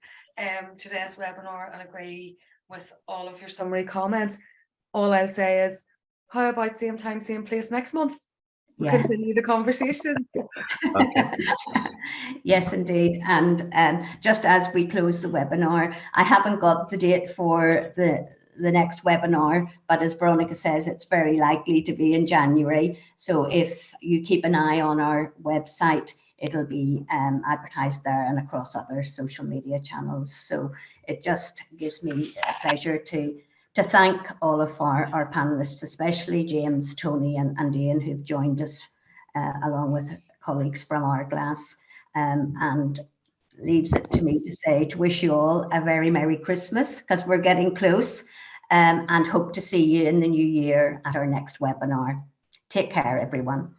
today's webinar and agree with all of your summary comments. All I'll say is, how about same time, same place next month? We'll continue the conversation. Okay. Yes, indeed. And just as we close the webinar, I haven't got the date for the next webinar, but as Veronica says, it's very likely to be in January. So if you keep an eye on our website, it'll be advertised there and across other social media channels. So it just gives me a pleasure to thank all of our panelists, especially James, Tony and Ian, who've joined us along with colleagues from Hourglass, and leaves it to me to say, to wish you all a very Merry Christmas, because we're getting close, and hope to see you in the new year at our next webinar. Take care, everyone.